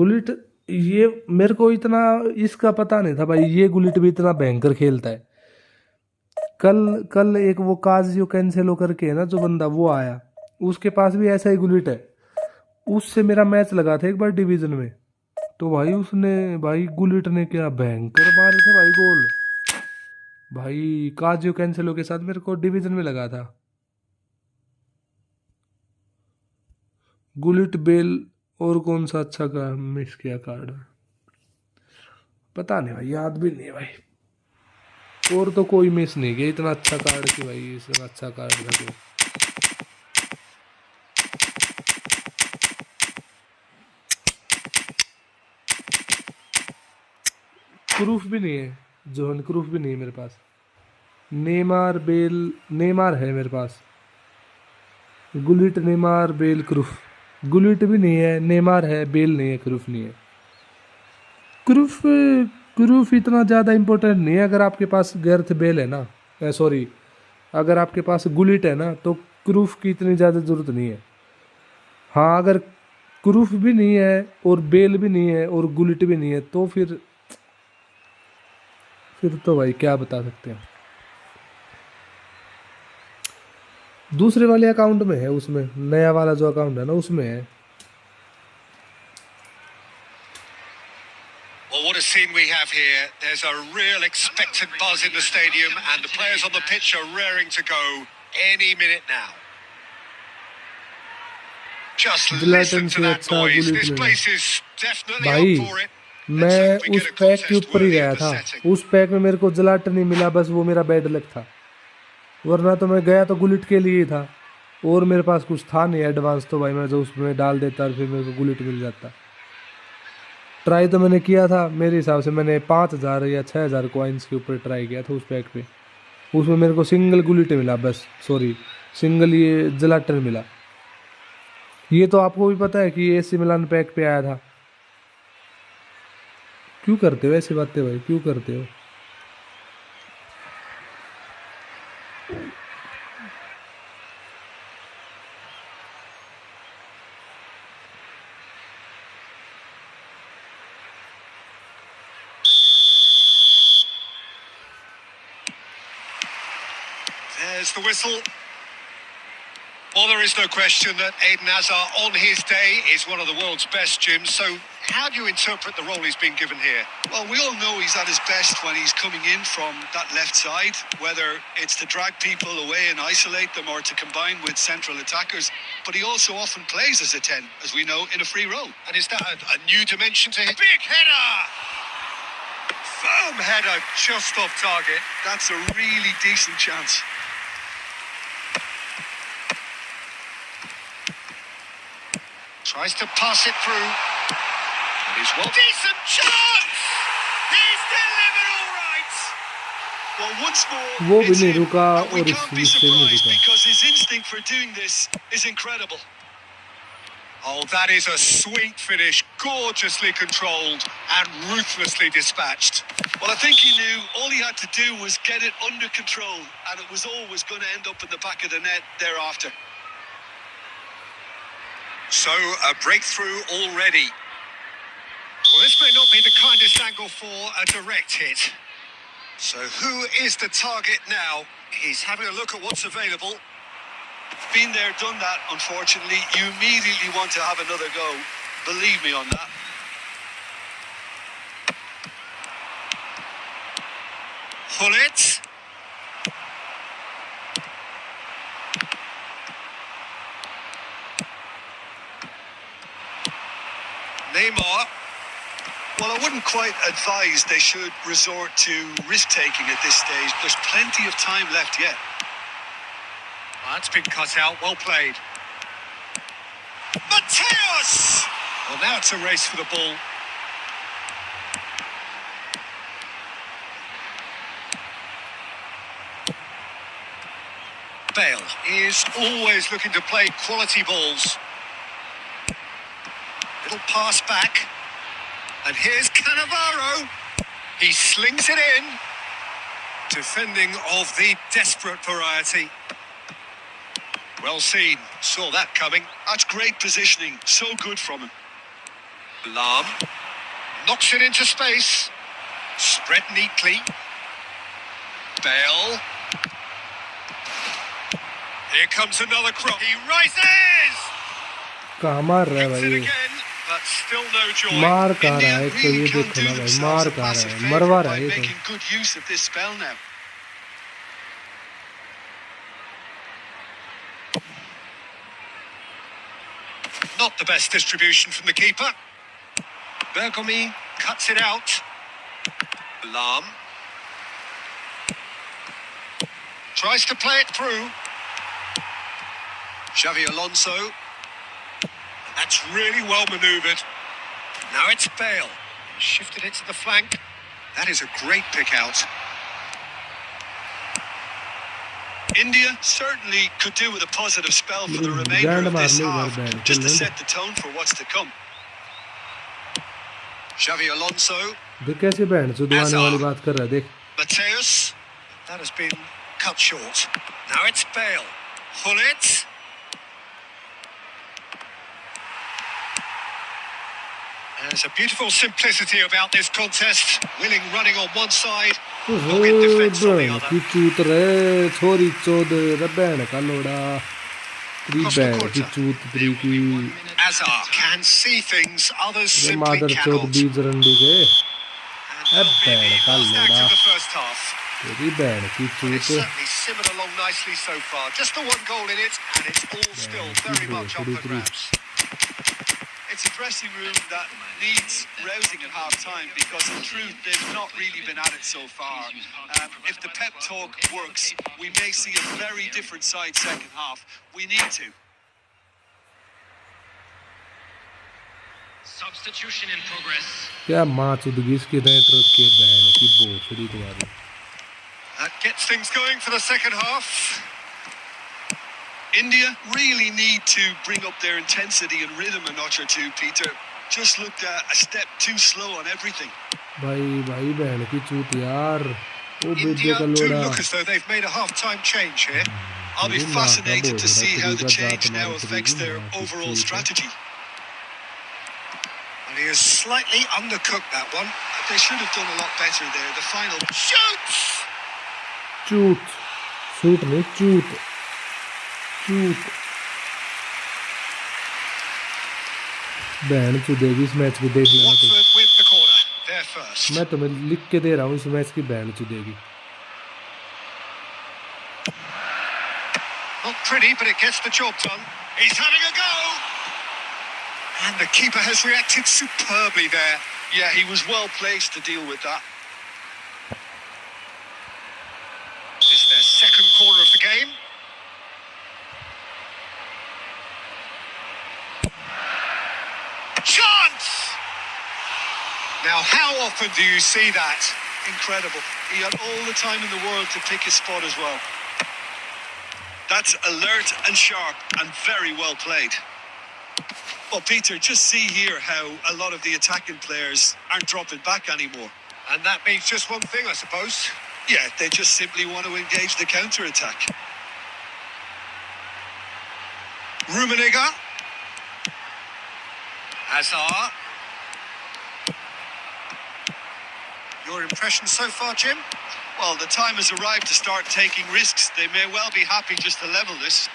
गुलिट, ये मेरे को इतना इसका पता नहीं था भाई, ये गुलिट भी इतना भयंकर खेलता है। कल एक वो काजियो कैंसेलो करके है ना जो बंदा, वो आया, उसके पास भी ऐसा ही गुलिट है। उससे मेरा मैच लगा था एक बार डिवीजन में, तो भाई उसने, भाई गुलिट ने क्या भयंकर मारे थे भाई गोल। भाई काजियो कैंसेलो के साथ मेरे को डिवीजन में लगा था। गुलिट, बेल और कौन सा अच्छा का मिस किया कार्ड, पता नहीं भाई, याद भी नहीं है भाई। और तो कोई मिस नहीं किया इतना अच्छा कार्ड कि भाई इतना अच्छा कार्ड था कोई। क्रूफ भी नहीं है, जोहन क्रूफ भी नहीं है मेरे पास। नेमार, बेल, नेमार है मेरे पास, गुलिट, नेमार, बेल, क्रूफ। गुलिट भी नहीं है, नेमार है, बेल नहीं है, क्रूफ नहीं है। क्रूफ इतना ज़्यादा इम्पोर्टेंट नहीं है अगर आपके पास गैरेथ बेल है ना, सॉरी, अगर आपके पास गुलिट है ना तो क्रूफ की इतनी ज़्यादा ज़रूरत नहीं है। हाँ, अगर क्रूफ भी नहीं है और बेल भी नहीं है और गुलिट भी नहीं है तो फिर तो भाई क्या बता सकते हैं। दूसरे वाले अकाउंट में है, उसमें नया वाला जो अकाउंट है ना उसमें है। Well, what a scene we have here. There's a real expectant buzz in the stadium, and the players on the pitch are raring to go any minute now. Just listen to that noise. This place is definitely up for it. मैं उस pack के ऊपर ही गया था, उस pack में मेरे को जलाट नहीं मिला, बस वो मेरा बैड लक था, वरना तो मैं गया तो गुलिट के लिए ही था और मेरे पास कुछ था नहीं एडवांस, तो भाई मैं जो उसमें डाल देता और फिर मेरे को गुलिट मिल जाता। ट्राई तो मैंने किया था, मेरे हिसाब से मैंने 5000 या 6000 कॉइन्स के ऊपर ट्राई किया था उस पैक पे, उसमें मेरे को सिंगल गुलिट मिला, बस सॉरी सिंगल ये जलाटर मिला। ये तो आपको भी पता है कि AC मिलान पैक पे आया था। क्यों करते हो ऐसी बातें भाई, क्यों करते हो? There's the whistle. Well, there is no question that Eden Hazard on his day is one of the world's best, Jim. So how do you interpret the role he's been given here? Well, we all know he's at his best when he's coming in from that left side, whether it's to drag people away and isolate them or to combine with central attackers. But he also often plays as a 10, as we know, in a free role. And is that a new dimension to him? Big header! Firm header, just off target. That's a really decent chance. Tries to pass it through. It is well. Decent chance! He's delivered all right! Well, once more, वो भी it's नहीं him, रुका and we और can't be इससे नहीं surprised रुका। because his instinct for doing this is incredible. Oh, that is a sweet finish, gorgeously controlled and ruthlessly dispatched. Well, I think he knew all he had to do was get it under control, and it was always going to end up in the back of the net thereafter. So, a breakthrough already. Well, this may not be the kindest angle for a direct hit. So, who is the target now? He's having a look at what's available. Been there, done that, unfortunately. You immediately want to have another go. Believe me on that. Pull it. Neymar. Well, I wouldn't quite advise they should resort to risk-taking at this stage. There's plenty of time left yet. That's been cut out. Well played. Mateus! Well, now it's a race for the ball. Bale is always looking to play quality balls. Little pass back. And here's Cannavaro. He slings it in. Defending of the desperate variety. Well seen. Saw that coming. That's great positioning. So good from him. Lahm knocks it into space. Spread neatly. Bale. Here comes another crop. He rises! कहाँ मार रहा है Hits भाई it ये? again, but still no joy. मार कहाँ रहा है? एक तो ये Really can देखो do ना भाई, themselves मार a कहाँ रहा massive है? favour मरवा रहा by है ये तो. making good use of this spell now. Not the best distribution from the keeper. Bergomi cuts it out. Lahm tries to play it through. Xavi Alonso. That's really well manoeuvred. Now it's Bale. Shifted it to the flank. That is a great pick out. India certainly could do with a positive spell for the Grand remainder of this Marley half, Barbarian, just to Finland. set the tone for what's to come. Xavi Alonso. देख कैसे बहन चुदवाने वाली बात कर रहा है, देख. Mateus. That has been cut short. Now it's Bale. Hullet. There's a beautiful simplicity about this contest. Willing running on one side, Hogan defence on the बहन other. की चूत रे, छोरी चोद रे बहन का लोड़ा. त्री बहन की चूत त्री की. Azar can see things others ये simply मादर चोद cannot. बीज रंडी के. And that'll be बहन the का last act लोड़ा. of the first half. तेरी बहन की But it's चूत. certainly simmered along nicely so far. Just the one goal in it, and it's all still very much up for grabs. It's a dressing room that needs rousing at half-time because, in truth, they've not really been at it so far. If the pep talk works, we may see a very different side second half. We need to. Substitution in progress. क्या माँ चुदगी इसकी rater के बहन की बोसड़ी तुम्हारी. That gets things going for the second half. India really need to bring up their intensity and rhythm a notch or two, Peter. Just looked a step too slow on everything. भाई भाई बहन की चूत यार. ओ बेटे India का do लोड़ा. look as though they've made a half-time change here. I'll be Really fascinated not to see how the double, change now that's affects their really overall not strategy. And he has slightly undercooked that one. They should have done a lot better there. The final shoots! चूत. Shoot नहीं चूत. चूत. बहन चुदेगी इस match को देख लेना तो. Watford with the corner. They're first. मैं तुम्हें लिख के दे रहा हूँ इस मैच की बहन चुदेगी. Not pretty, but it gets the job done. He's having a go! And the keeper has reacted superbly there. Yeah, he was well placed to deal with that. It's their second corner of the game. Chance! Now, how often do you see that? Incredible. He had all the time in the world to pick his spot as well. That's alert and sharp and very well played. Well, Peter, just see here how a lot of the attacking players aren't dropping back anymore. And that means just one thing, I suppose. Yeah, they just simply want to engage the counter-attack. Rummenigge. Hazard. Your impression so far, Jim? Well, the time has arrived to start taking risks. They may well be happy just to level this.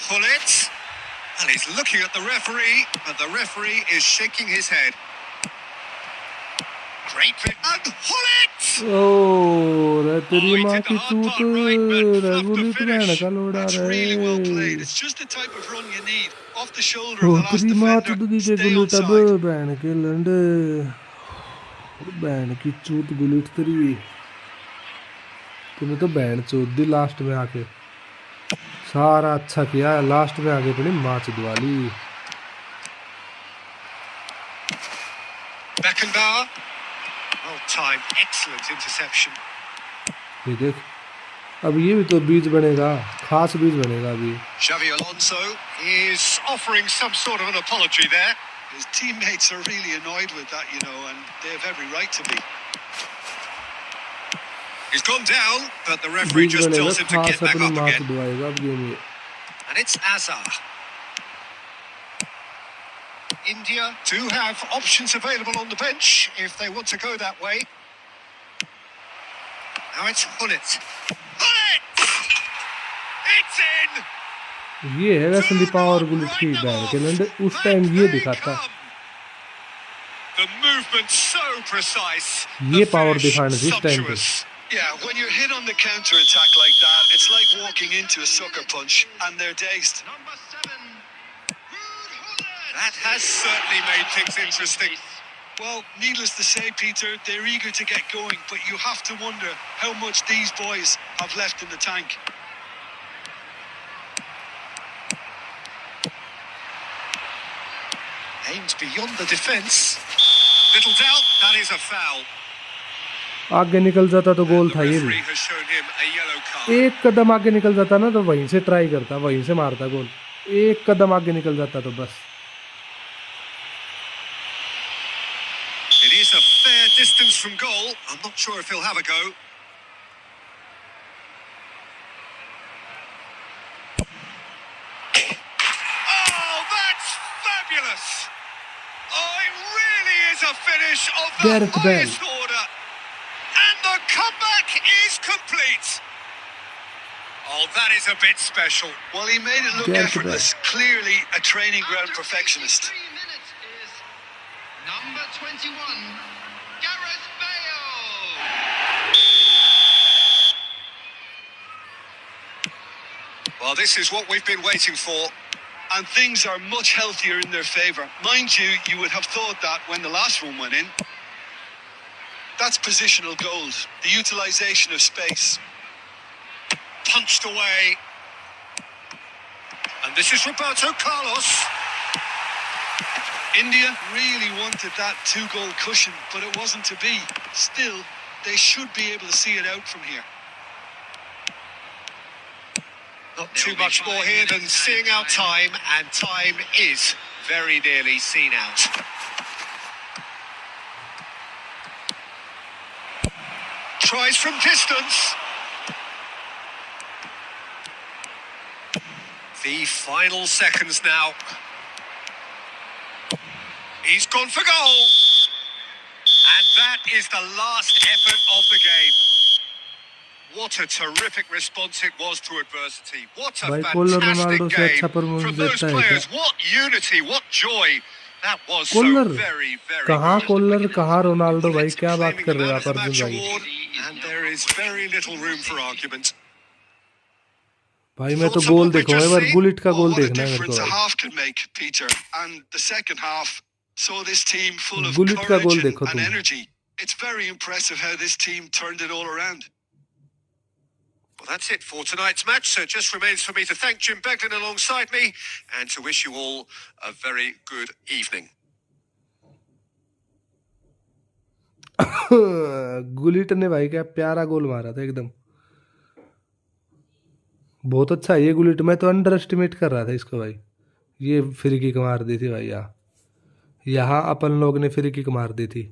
Hullet. And he's looking at the referee, but the referee is shaking his head. Great fit. And Hullet! ओ रे तेरी Oh, he माँ did की the hard चूत. part right, but fluffed the regulate finish. बहन का लोड़ा That's really well played. रे. It's just the type of run you need. Off the shoulder of O the last तेरी माँ defender. चुदगी के Stay gullet अब onside. बहन के लंडे. बहन की चूत गुलेट तेरी. तूने तो बहन चोद दी लास्ट में आके. सारा अच्छा किया लास्ट में आके अपनी माँ चुदवाली. Beckenbauer. Well timed, excellent interception. ये देख अब ये भी तो बीज बनेगा, खास बीज बनेगा अभी। Xavi Alonso is offering some sort of an apology there. His teammates are really annoyed with that, and they have every right to be. He's gone down, but the referee बीज just बनेगा, tells him to खास get back अपनी up माँ से again. दुआएगा अब game में। And it's Azar. India do have options available on the bench if they want to go that way. Now it's Hullet. Hullet! It's in! ये है वैसे power Gullit Right की them ban off. Calendar, उस Back time ये they दिखाता, come. The movement so precise. ये The power finish दिखाने थे इस टाइम पे। sumptuous. Yeah, when you're hit on the counter-attack like that, it's like walking into a sucker punch, and they're dazed. Number 7, Ruud Gullit. That has certainly made things interesting. Well, needless to say, Peter, they're eager to get going, but you have to wonder how much these boys have left in the tank. Aimed beyond the defence. Little doubt, that is a foul. आगे निकल जाता तो गोल The था ये भी। referee has shown him a yellow card. एक कदम आगे निकल जाता ना तो वहीं से ट्राई करता, वहीं से मारता गोल। एक कदम आगे निकल जाता तो बस। It is a fair distance from goal. I'm not sure if he'll have a go. Oh, that's fabulous! Oh, it really is a finish of the Gareth Bale. highest order. And the comeback is complete. Oh, that is a bit special. Well, he made it look Gareth effortless. Clearly a training ground perfectionist. 3 minutes is number 21, Gareth Bale. Well, this is what we've been waiting for. And things are much healthier in their favour. Mind you, you would have thought that when the last one went in. That's positional gold, the utilisation of space. Punched away. And this is Roberto Carlos. India really wanted that 2-goal cushion, but it wasn't to be. Still, they should be able to see it out from here. Not too much more here than seeing out time, and time is very nearly seen out. Tries from distance. The final seconds now. He's gone for goal. And that is the last effort of the game. What a terrific response it was to adversity. What a भाई collar Ronaldo fantastic से अच्छा game performance from those देता है क्या? players. What unity, what joy. That was so कोलर very, very कहाँ good. कोलर कहाँ रोनाल्डो भाई, क्या बात Claiming कर the रहे हो man आप of the अर्जुन match भाई? award, and there is very little room for argument. भाई मैं तो Thoughts on goal what we've देखूंगा, just एक बार seen? गुलिट का Oh, गोल what a देखना है मेरे को difference a भाई। half can make, Peter. And the second half saw this team full of Gullit का courage गोल and, देखो and तुम। energy. It's very impressive how this team turned it all around. Well, that's it for tonight's match. So it just remains for me to thank Jim Beglin alongside me and to wish you all a very good evening. Gullit ने भाई क्या प्यारा गोल मारा था एकदम, बहुत अच्छा है ये गुलिट। मैं तो अंडर एस्टिमेट कर रहा था इसको भाई। ये फ्री किक मार दी थी भाई, यहाँ अपन लोग ने फ्री किक मार दी थी।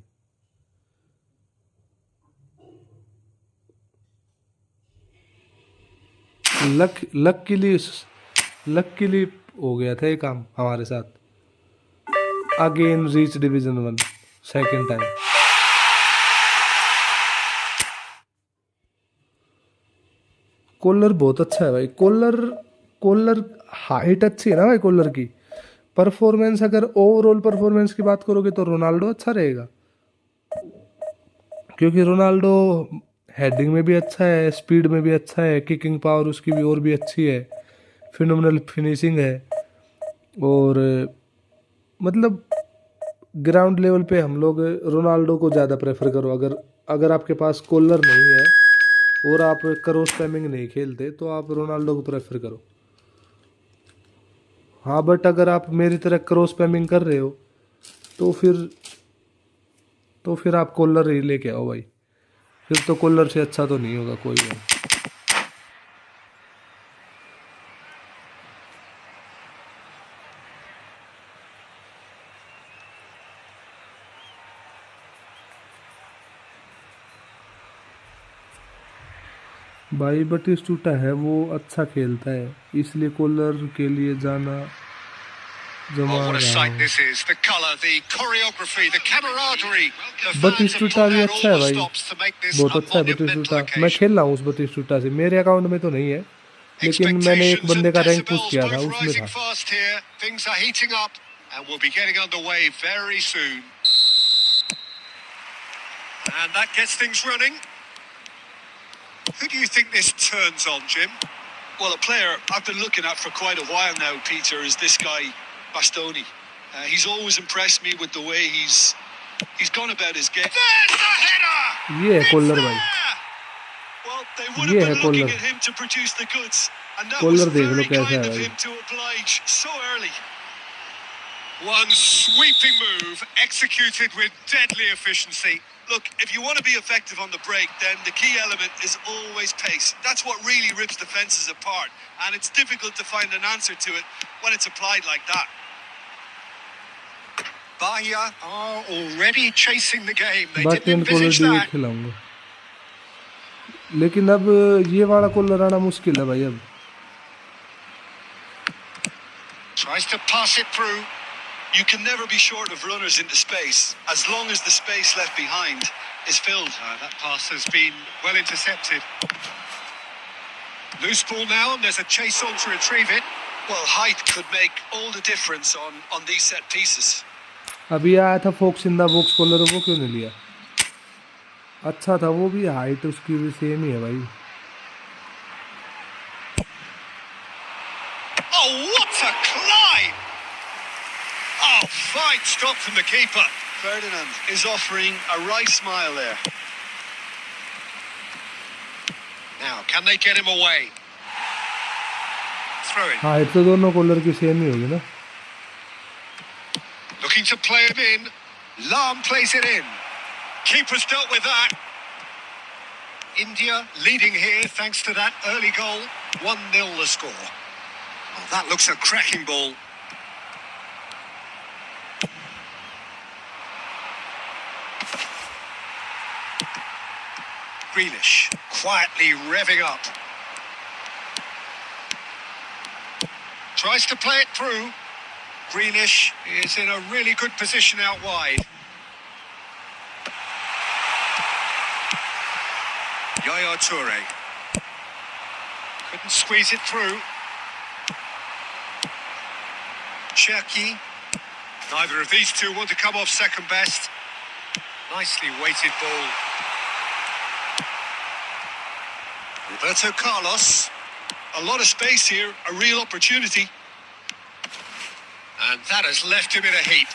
लकीली हो गया था ये काम हमारे साथ। Again reach division 1 second time. कोलर बहुत अच्छा है भाई। कोलर हाइट अच्छी है ना भाई कोलर की। परफॉर्मेंस अगर ओवरऑल परफॉर्मेंस की बात करोगे तो रोनाल्डो अच्छा रहेगा, क्योंकि रोनाल्डो हेडिंग में भी अच्छा है, स्पीड में भी अच्छा है, किकिंग पावर उसकी भी और भी अच्छी है, फिनोमिनल फिनिशिंग है। और मतलब ग्राउंड लेवल पे हम लोग रोनाल्डो को ज़्यादा प्रेफर करो। अगर आपके पास कोलर नहीं है और आप क्रॉस पैमिंग नहीं खेलते तो आप रोनाल्डो को प्रेफर करो। हाँ, बट अगर आप मेरी तरह क्रॉस पैमिंग कर रहे हो तो फिर आप कोलर ही लेके आओ भाई। फिर तो कोलर से अच्छा तो नहीं होगा कोई भी। भाई बटिस्टूटा है वो अच्छा खेलता है, इसलिए कॉलर के लिए जाना जमा Oh, what a रहा sight हूँ। this is. The colour, the choreography, the camaraderie. The fans have बटिस्टूटा pulled भी out अच्छा all है the भाई, stops to make this बहुत a अच्छा है monumental बटिस्टूटा। मैं occasion. खेल रहा हूँ उस बटिस्टूटा से, मेरे अकाउंट में तो नहीं है, लेकिन मैंने एक Expectations बंदे and का रैंक पुश decibels किया था, both उसमें rising था। fast here. Things are heating up and we'll be getting underway very soon. And that gets things running. Who do you think this turns on, Jim? Well, a player I've been looking at for quite a while now, Peter, is this guy, Bastoni. He's always impressed me with the way he's gone about his game. There's the header! ये है It's collar भाई, there! Well, they would ये have है been looking कॉलर। at him to produce the goods, and that was कॉलर देख लो very कैसा है kind of भाई। him to oblige so early. One sweeping move executed with deadly efficiency. Look, if you want to be effective on the break, then the key element is always pace. That's what really rips defences apart, and it's difficult to find an answer to it when it's applied like that. Bahia are already chasing the game. They बाकी didn't इनको envisage debate that. खिलाऊंगा, लेकिन अब ये वाला collar आना मुश्किल है भाई अब। Tries to pass it through. You can never be short of runners into space, as long as the space left behind is filled. That pass has been well intercepted. Loose ball now, and there's a chase on to retrieve it. Well, height could make all the difference on these set pieces. अभी आया था fox in the box कॉलर, वो क्यों नहीं लिया? अच्छा था वो भी, हाइट उसकी भी सेम ही है भाई। Oh, what a climb! Oh, fine stop from the keeper. Ferdinand is offering a right smile there. Now, can they get him away? Throw in. Height तो दोनों कॉलर की सेम ही होगी ना। Looking to play him in. Lam plays it in. Keeper's dealt with that. India leading here thanks to that early goal. 1-0 the score. Oh, that looks a cracking ball. Grealish quietly revving up. Tries to play it through. Grealish is in a really good position out wide. Yaya Toure couldn't squeeze it through. Cherki. Neither of these two want to come off second best. Nicely weighted ball. Roberto Carlos. A lot of space here, a real opportunity. And that has left him in a heap.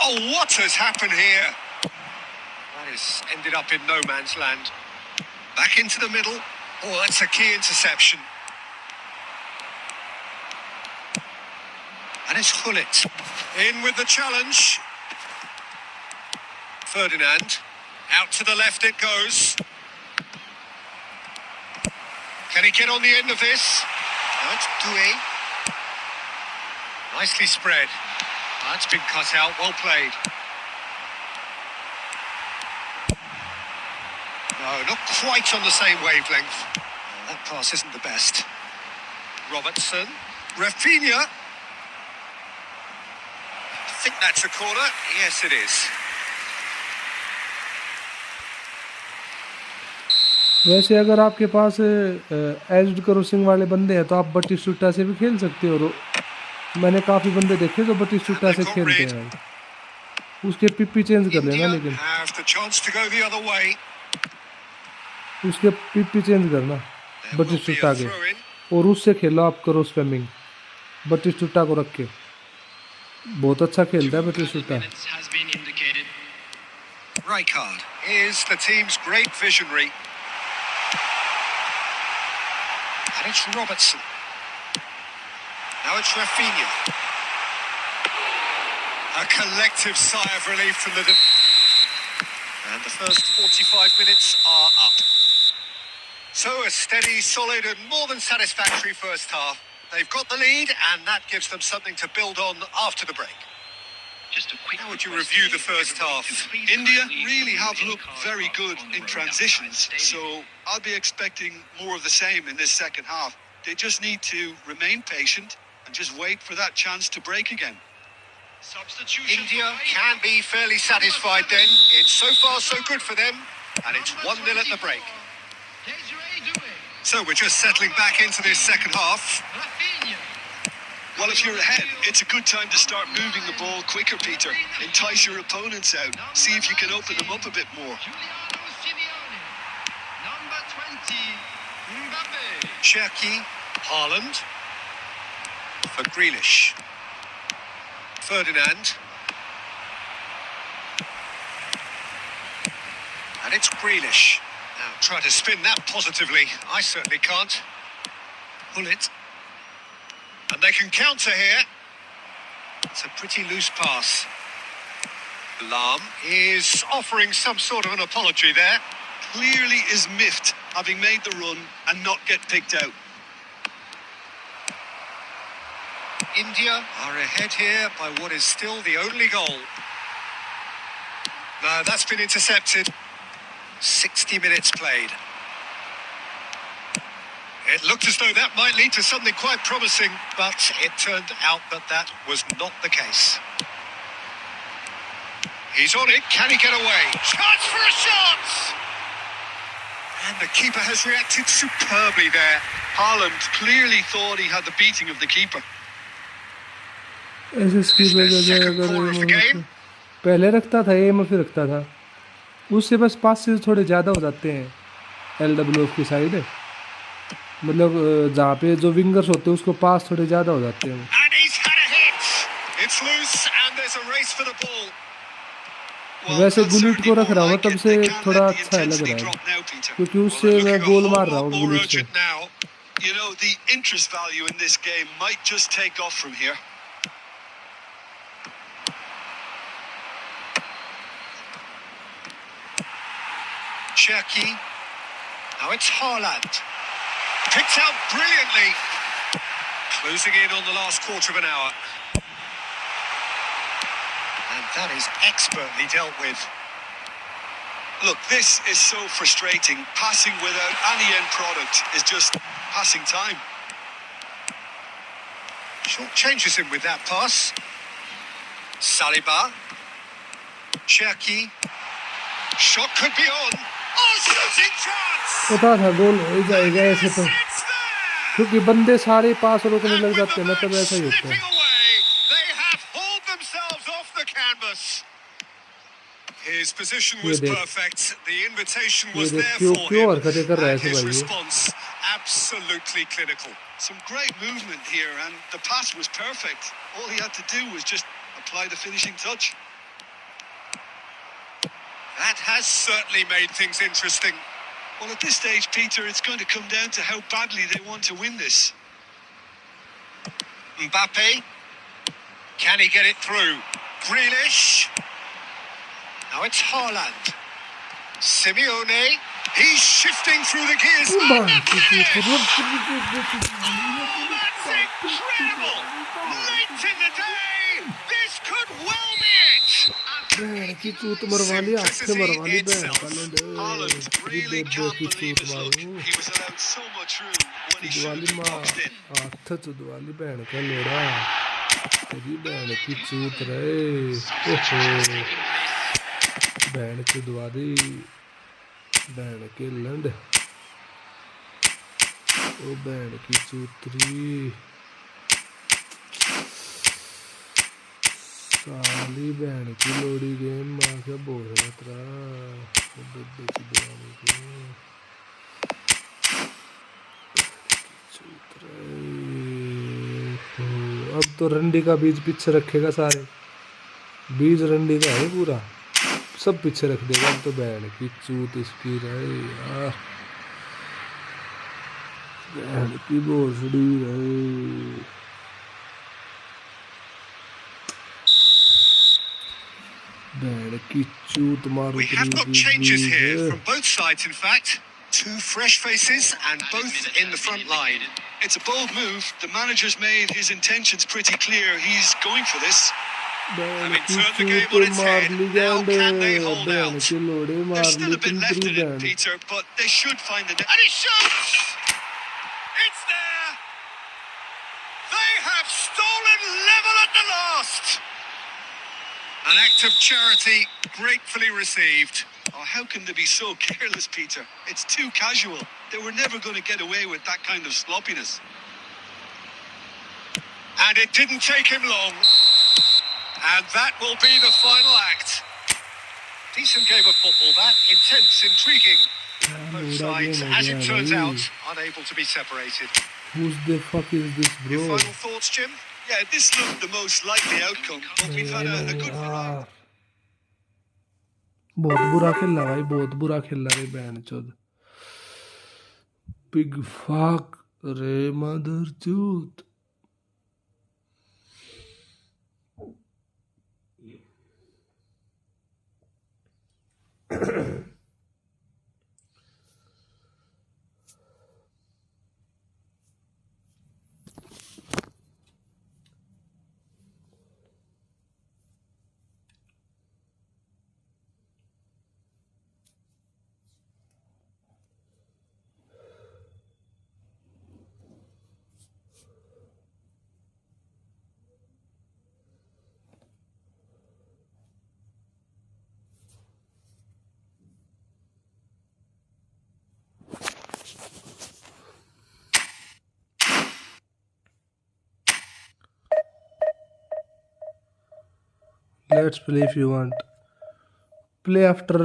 Oh, what has happened here? That has ended up in no man's land. Back into the middle. Oh, that's a key interception. And it's Hullet. In with the challenge. Ferdinand. Out to the left it goes. Can he get on the end of this? No, it's Doué. Nicely spread. That's been cut out. Well played. No, not quite on the same wavelength. Oh, that pass isn't the best. Robertson. Rafinha. I think that's a corner. Yes, it is. वैसे अगर आपके पास aged crossing वाले बंदे हैं तो आप बटिस्टूटा से भी खेल सकते हो। मैंने काफ़ी बंदे देखे जो बटिस्टूटा से खेलते हैं। उसके पिप्पी चेंज कर लेना, लेकिन have the chance to go the other way. उसके पिप्पी चेंज करना बटिस्टूटा के, और उससे खेलो आप करो स्पैमिंग बटिस्टूटा को रख के। बहुत अच्छा खेलता है बटिस्टूटा। Rijkaard is the team's great visionary. And it's Robertson. Now it's Rafinha. A collective sigh of relief from the... And the first 45 minutes are up. So a steady, solid and more than satisfactory first half. They've got the lead and that gives them something to build on after the break. Just a quick How would you request review to the first everybody half? to please India kindly really have remove any looked cars very parked good on the in road transitions, outside the stadium. so I'll be expecting more of the same in this second half. They just need to remain patient and just wait for that chance to break again. Substitution. India can be fairly satisfied then. It's so far so good for them, and it's 1-0 at the break. So we're just settling back into this second half. Well, if you're ahead, it's a good time to start moving the ball quicker, Peter. Entice your opponents out. See if you can open them up a bit more. Number 20, Mbappe. Cherki, Haaland, for Grealish. Ferdinand. And it's Grealish. Now try to spin that positively. I certainly can't. Pull it. And they can counter here. It's a pretty loose pass. Lam is offering some sort of an apology there. Clearly is miffed, having made the run and not get picked out. India are ahead here by what is still the only goal. No, that's been intercepted. 60 minutes played. It looked as though that might lead to something quite promising, but it turned out that that was not the case. He's on it. Can he get away? Chance for a shot! And the keeper has reacted superbly there. Haaland clearly thought he had the beating of the keeper. ऐसे skip second corner of the game. पहले रखता था M फिर रखता था उससे बस पास से थोड़े ज़्यादा हो जाते हैं LWF की साइड है मतलब जहाँ पे जो विंगर्स होते हैं उसको पास थोड़े ज़्यादा हो जाते हैं And he's had a hit. It's loose and there's a race for the ball. वैसे गुलिट को रख रहा हूँ तब से थोड़ा अच्छा लग रहा है क्योंकि उससे मैं गोल मार रहा हूँ गुलिट से You know, the interest value in this game might just take off from here. Cherki. Now it's Haaland. Picked out brilliantly. Closing in on the last quarter of an hour. And that is expertly dealt with. Look, this is so frustrating. Passing without any end product is just passing time. Short changes him with that pass. Saliba. Cherki. Shot could be on. Oh, shooting chance! पता था गोल हो ही जाएगा ऐसे तो It's there! क्योंकि बंदे सारे पास रोकने And लग with जाते the हैं ना तब match ऐसा ही होता है slipping away, they have hauled themselves off the canvas. His position was देख। perfect. The invitation ये was देख there क्यों for क्यों him. हरकतें कर रहा है And ऐसे his भाई ये response absolutely clinical. Some great movement here, and the pass was perfect. All he had to do was just apply the finishing touch. That has certainly made things interesting. Well, at this stage, Peter, it's going to come down to how badly they want to win this. Mbappe. Can he get it through? Grealish. Now it's Haaland. Simeone. He's shifting through the gears. Oh, that's incredible! Late in the day, this could well be it. बहन की चूत मरवा ली हाथ से मरवा ली बहन का Haaland really can't की believe चूत his luck. मारू He was allowed so much room when he should चुदवाली have माँ been boxed in. हाथ चुदवाली बहन का लोड़ा तेरी बहन की चूत रहे ओहो बहन चुदवा दी बहन के लंड ओ बहन की चूतरी साली बहन की लोड़ी गेम माँ क्या बोल रहा तेरा बब्बे की दीवानी के अब तो रंडी का बीज पीछे रखेगा सारे बीज रंडी का है पूरा सब पीछे रख देगा अब तो बहन की चूत इसकी रहे यार बहन की भोसड़ी रहे बहन की चूत मारो We have got changes here from both sides, in fact. Two fresh faces and both in the front line. It's a bold move. The manager's made his intentions pretty clear. He's going for this. बैंड Having की turned the game चूत on its मार head, ली now गैंड can they hold बैंड out? के लोड़े मार There's still ली a bit left तुंतरी in it, बैंड Peter, but they should find the net. And he shoots! It's there! They have stolen level at the last! An act of charity gratefully received. Oh, how can they be so careless, Peter? It's too casual. They were never going to get away with that kind of sloppiness. And it didn't take him long. And that will be the final act. Decent game of football, that. Intense, intriguing. Both लोड़ा game sides, हो as गया it turns भाई out, unable to be separated. who's the fuck is this Your bro final thoughts, Jim? Yeah, this looked the most likely outcome, but we've had a good variety. यार बहुत बुरा खेला भाई बहुत बुरा खेला रे बैंड चोद बिग फक रे mother चूत let's play if you want play after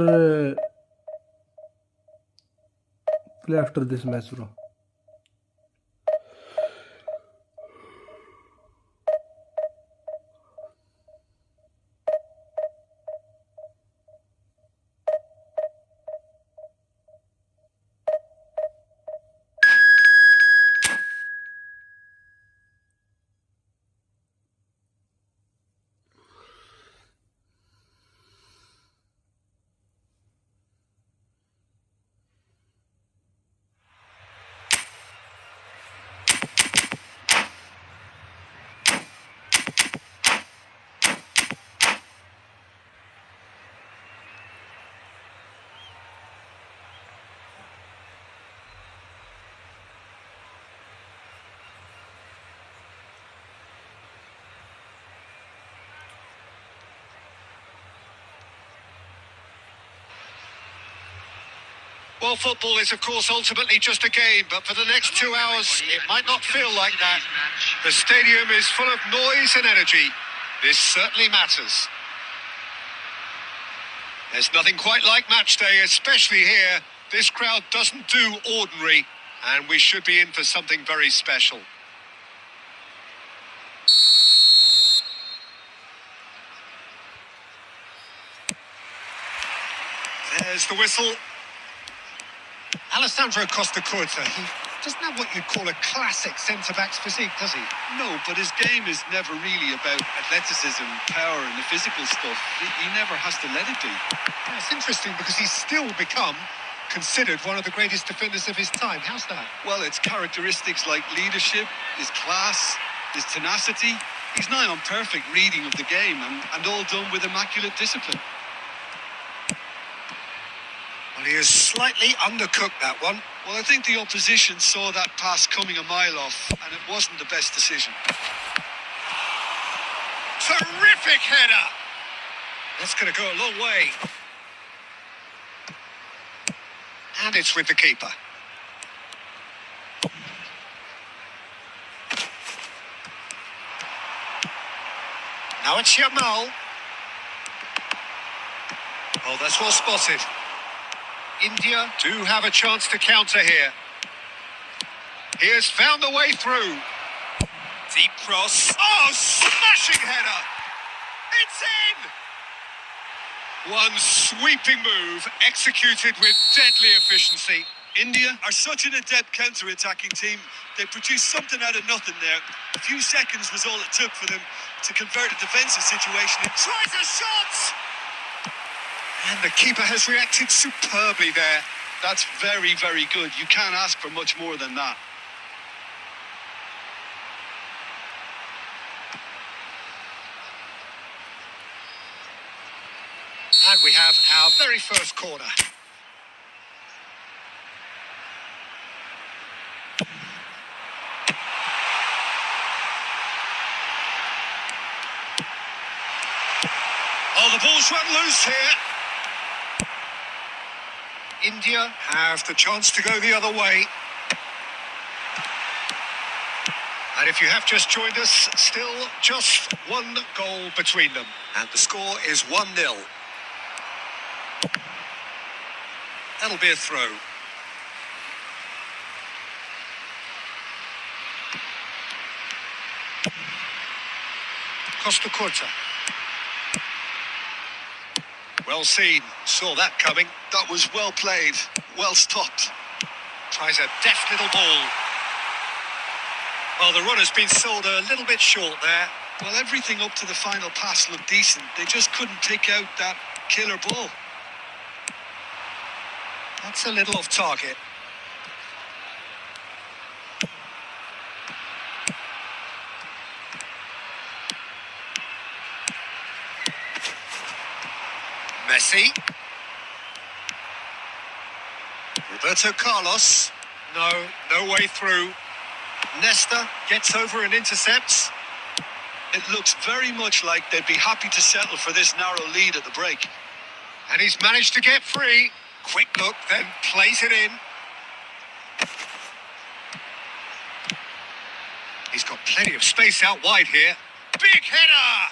this match bro Well, football is, of course, ultimately just a game, but for the next 2 hours, it might not feel like that. The stadium is full of noise and energy. This certainly matters. There's nothing quite like match day, especially here. This crowd doesn't do ordinary, and we should be in for something very special. There's the whistle. Alessandro Costa Curta, he doesn't have what you'd call a classic centre-back's physique, does he? No, but his game is never really about athleticism, power and the physical stuff. He never has to let it be. Yeah, it's interesting because he's still become considered one of the greatest defenders of his time. How's that? Well, it's characteristics like leadership, his class, his tenacity. He's nigh on perfect reading of the game and all done with immaculate discipline. Well, he has slightly undercooked that one. Well, I think the opposition saw that pass coming a mile off, and it wasn't the best decision. Terrific header! That's going to go a long way. And it's with the keeper. Now it's Yamal. Oh, that's well spotted. India do have a chance to counter here. He has found the way through. Deep cross. Oh, smashing header! It's in! One sweeping move, executed with deadly efficiency. India are such an adept counter-attacking team. They produced something out of nothing there. A few seconds was all it took for them to convert a defensive situation. It tries a shot! And the keeper has reacted superbly there. That's very, very good. You can't ask for much more than that. And we have our very first corner. Oh, the ball's run loose here. India have the chance to go the other way. And if you have just joined us, still just one goal between them. And the score is 1-0. That'll be a throw. Costa Curta. Well seen. Saw that coming. That was well played, well stopped. Tries a deft little ball. Well, the runner's been sold a little bit short there. Well, everything up to the final pass looked decent. They just couldn't pick out that killer ball. That's a little off target. Messi. Roberto Carlos. No way through. Nesta gets over and intercepts. It looks very much like they'd be happy to settle for this narrow lead at the break. And he's managed to get free. Quick look, then plays it in. He's got plenty of space out wide here. Big header!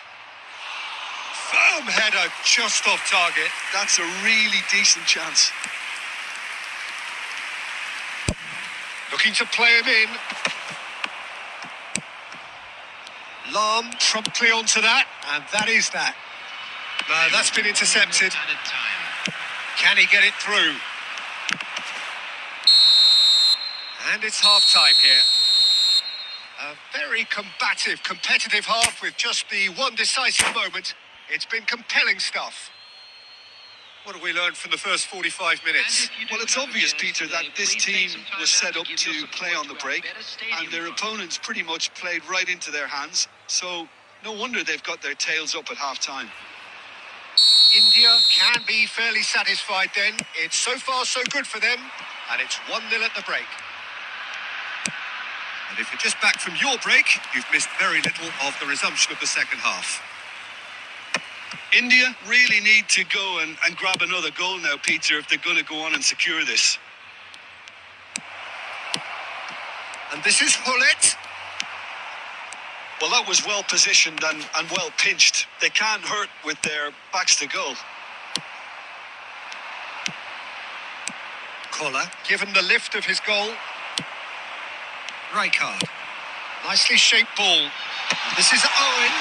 Firm header, just off target. That's a really decent chance. Looking to play him in. Lam promptly onto that, and that is that. That's been intercepted. Added time. Can he get it through? And it's half-time here. A very combative, competitive half with just the one decisive moment. It's been compelling stuff. What have we learned from the first 45 minutes? Well, it's obvious, Peter, that this team was set up to play on the break, and their opponents pretty much played right into their hands. So, no wonder they've got their tails up at half-time. India can be fairly satisfied then. It's so far so good for them, and it's 1-0 at the break. And if you're just back from your break, you've missed very little of the resumption of the second half. India really need to go and grab another goal now, Peter, if they're going to go on and secure this. And this is Hullet. Well, that was well positioned and well pinched. They can't hurt with their backs to goal. Koller, given the lift of his goal. Rijkaard. Nicely shaped ball. And this is Owen.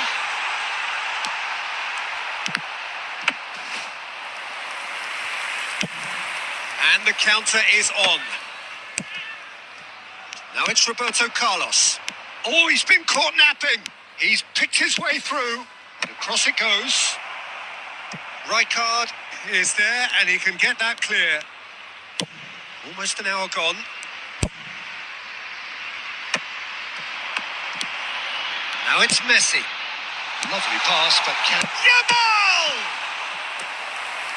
And the counter is on. Now it's Roberto Carlos. Oh, he's been caught napping. He's picked his way through. And across it goes. Rijkaard is there, and he can get that clear. Almost an hour gone. Now it's Messi. Lovely pass, but can... Yamal!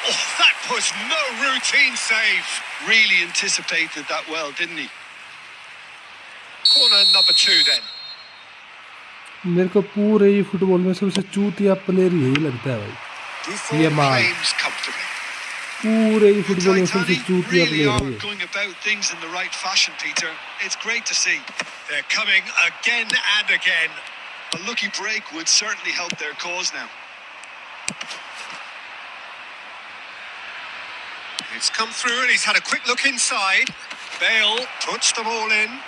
Oh, that was no routine save. Really anticipated that well, didn't he? Corner number 2 then. मेरे को पूरे ही football में सबसे चूतिया player यही लगता है भाई, Buffon Yamal. claims comfortably. पूरे ही फुटबॉल में सबसे Italians चूतिया really प्लेयर are है ये। going about things in the right fashion, Peter. It's great to see. They're coming again and again. A lucky break would certainly help their cause now. It's come through and he's had a quick look inside. Bale puts them all in.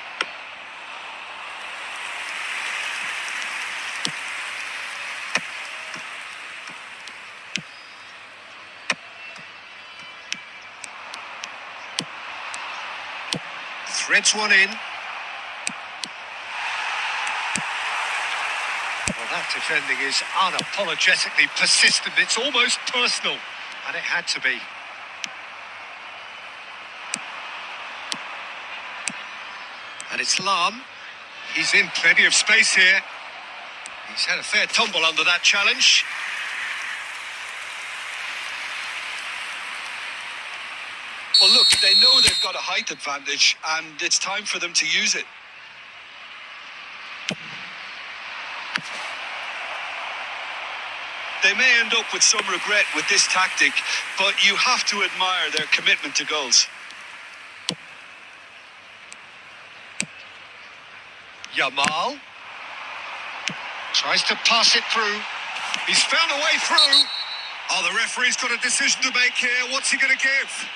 Threads one in. Well, that defending is unapologetically persistent. It's almost personal, and it had to be. And it's Lam. He's in plenty of space here. He's had a fair tumble under that challenge. Well, look, they know they've got a height advantage, and it's time for them to use it. They may end up with some regret with this tactic, but you have to admire their commitment to goals. Yamal tries to pass it through. He's found a way through. Oh, the referee's got a decision to make here. What's he going to give?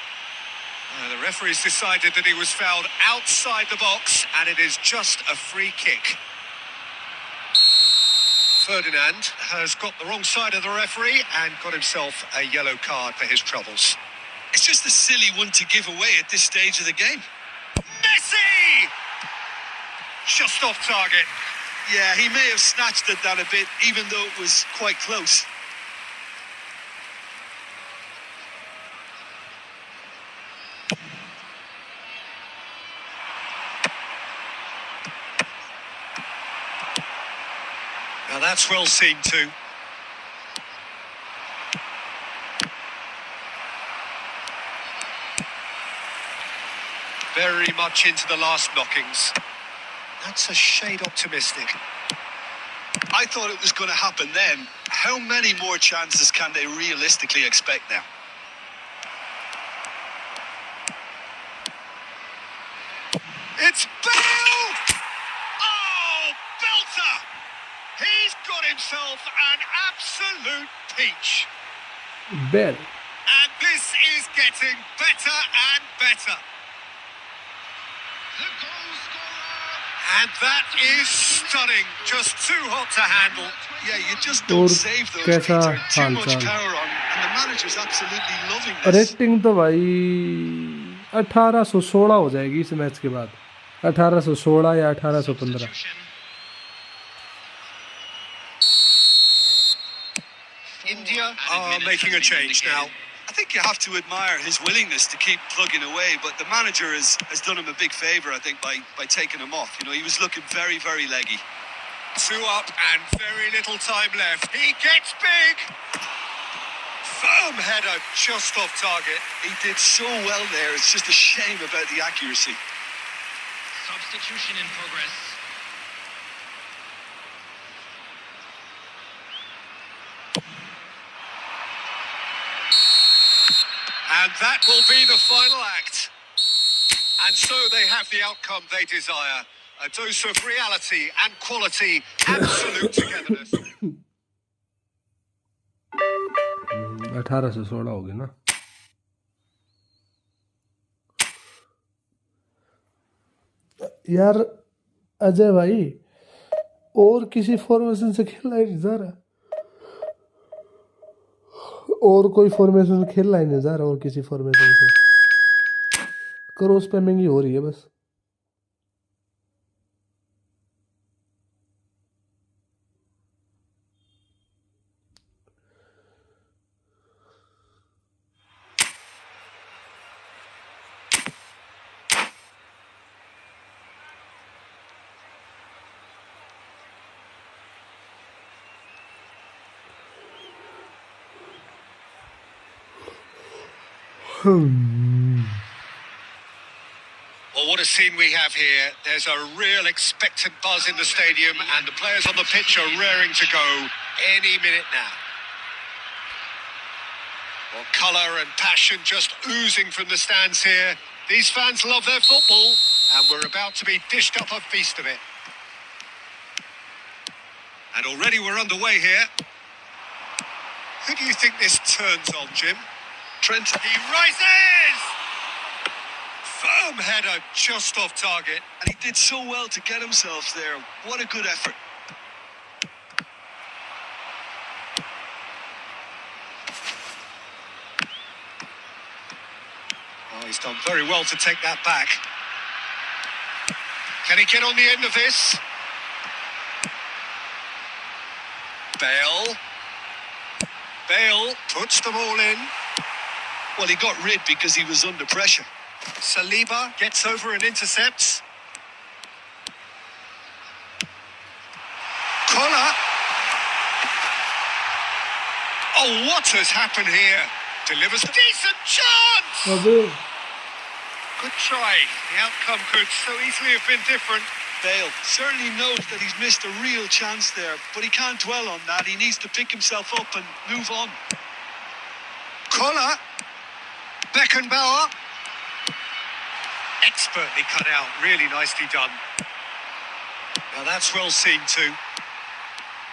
The referee's decided that he was fouled outside the box, and it is just a free kick. Ferdinand has got the wrong side of the referee and got himself a yellow card for his troubles. It's just a silly one to give away at this stage of the game. Messi! Just off target. Yeah, he may have snatched at that a bit, even though it was quite close. Now that's well seen too. Very much into the last knockings. That's a shade optimistic. I thought it was going to happen then. How many more chances can they realistically expect now? It's Bale! Oh, belter! He's got himself an absolute peach. Bell. And this is getting better and better. The goal scorer. And that is stunning. Just too hot to handle. Yeah, you just don't और save those, कैसा Peter. Too much हालचाल? power on, and the manager's absolutely loving this. Rating तो भाई 1816 हो जाएगी इस match के बाद, 1816 या 1815। India are making a change now. I think you have to admire his willingness to keep plugging away, but the manager has done him a big favour, I think, by taking him off. You know, he was looking very, very leggy. 2 up and very little time left. He gets big. Firm header just off target. He did so well there. It's just a shame about the accuracy. Substitution in progress. And that will be the final act. And so they have the outcome they desire. A dose of reality and quality, absolute togetherness. 1816 हो गया ना। यार अजय भाई, और किसी formation से खेलना ही नहीं जा रहा, और कोई फॉर्मेशन खेलना ही नहीं जा रहा, और किसी फॉर्मेशन से क्रॉस स्पैमिंग ही हो रही है बस। Well, what a scene we have here. There's a real expectant buzz in the stadium, and the players on the pitch are raring to go any minute now. Well, colour and passion just oozing from the stands here. These fans love their football, and we're about to be dished up a feast of it. And already we're underway here. Who do you think this turns on, Jim? Trent. He rises! Firm header just off target. And he did so well to get himself there. What a good effort. Oh, he's done very well to take that back. Can he get on the end of this? Bale. Bale puts them all in. Well, he got rid because he was under pressure. Saliba gets over and intercepts. Collar. Oh, what has happened here? Delivers a decent chance! अबे Good try. The outcome could so easily have been different. Bale certainly knows that he's missed a real chance there, but he can't dwell on that. He needs to pick himself up and move on. Collar. Beckenbauer. Expertly cut out. Really nicely done. Now that's well seen too.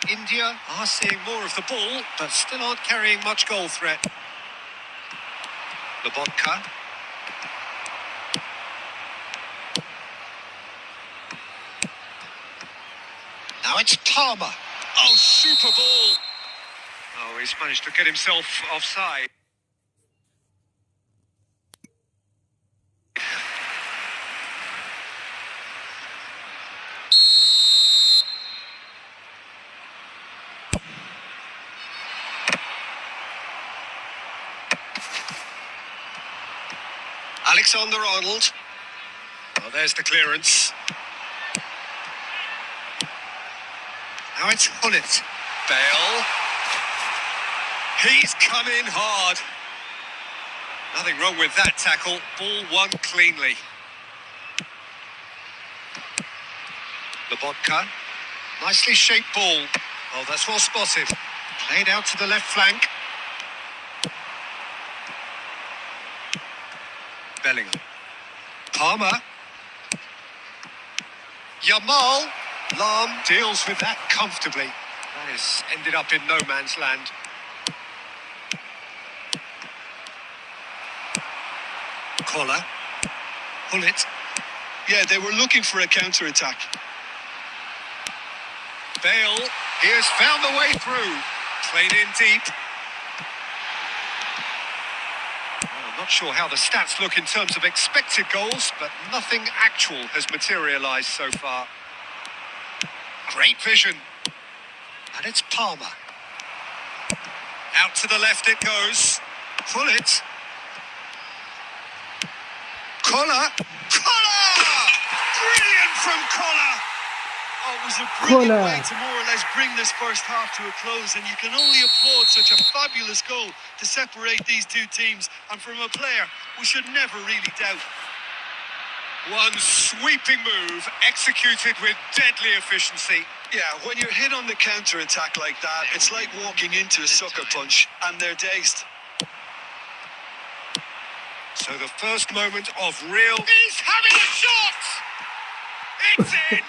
India are seeing more of the ball, but still aren't carrying much goal threat. Lobotka. Now it's Palmer. Oh, super ball. Oh, he's managed to get himself offside. Alexander-Arnold. Oh, there's the clearance. Now it's Hullet. Bale. He's come in hard. Nothing wrong with that tackle. Ball won cleanly. Lobotka. Nicely shaped ball. Oh, that's well spotted. Played out to the left flank. Bellingham. Palmer. Yamal. Lam deals with that comfortably. That has ended up in no man's land. Collar. Hullet. Yeah, they were looking for a counter-attack. Bale. He has found the way through. Played in deep. Well, I'm not sure how the stats look in terms of expected goals, but nothing actual has materialised so far. Great vision. And it's Palmer. Out to the left it goes. Hullet. Collar. Collar! Brilliant from Collar! Oh, it was a brilliant Collar. way to more or less bring this first half to a close, and you can only applaud such a fabulous goal to separate these two teams, and from a player we should never really doubt. One sweeping move executed with deadly efficiency. Yeah, when you're hit on the counter-attack like that, it's like walking into a sucker punch, and they're dazed. So the first moment of real... He's having a shot! It's in!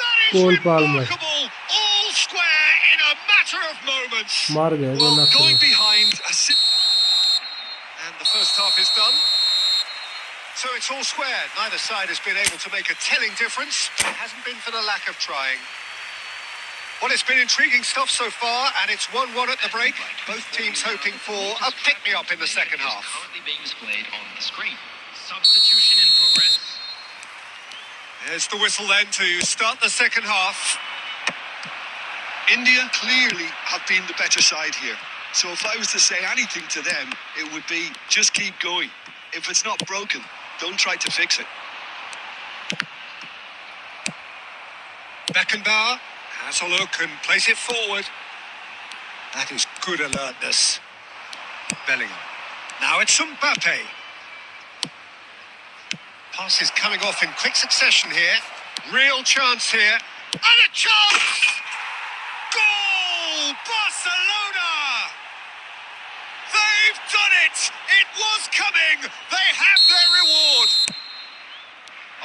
That is Cole Palmer. remarkable! All square in a matter of moments! मार गए Well, गोल going में। behind And the first half is done. So it's all square. Neither side has been able to make a telling difference. It hasn't been for the lack of trying. Well, it's been intriguing stuff so far, and it's 1-1 at the break. Both teams hoping for a pick-me-up in the second half. Currently being displayed on the screen. Substitution in progress. There's the whistle then to start the second half. India clearly have been the better side here. So if I was to say anything to them, it would be just keep going. If it's not broken, don't try to fix it. Beckenbauer has a look and plays it forward. That is good alertness. Bellingham. Now it's Mbappe. Pass is coming off in quick succession here. Real chance here. And a chance! Goal! Barcelona! They've done it! It was coming! They have their reward!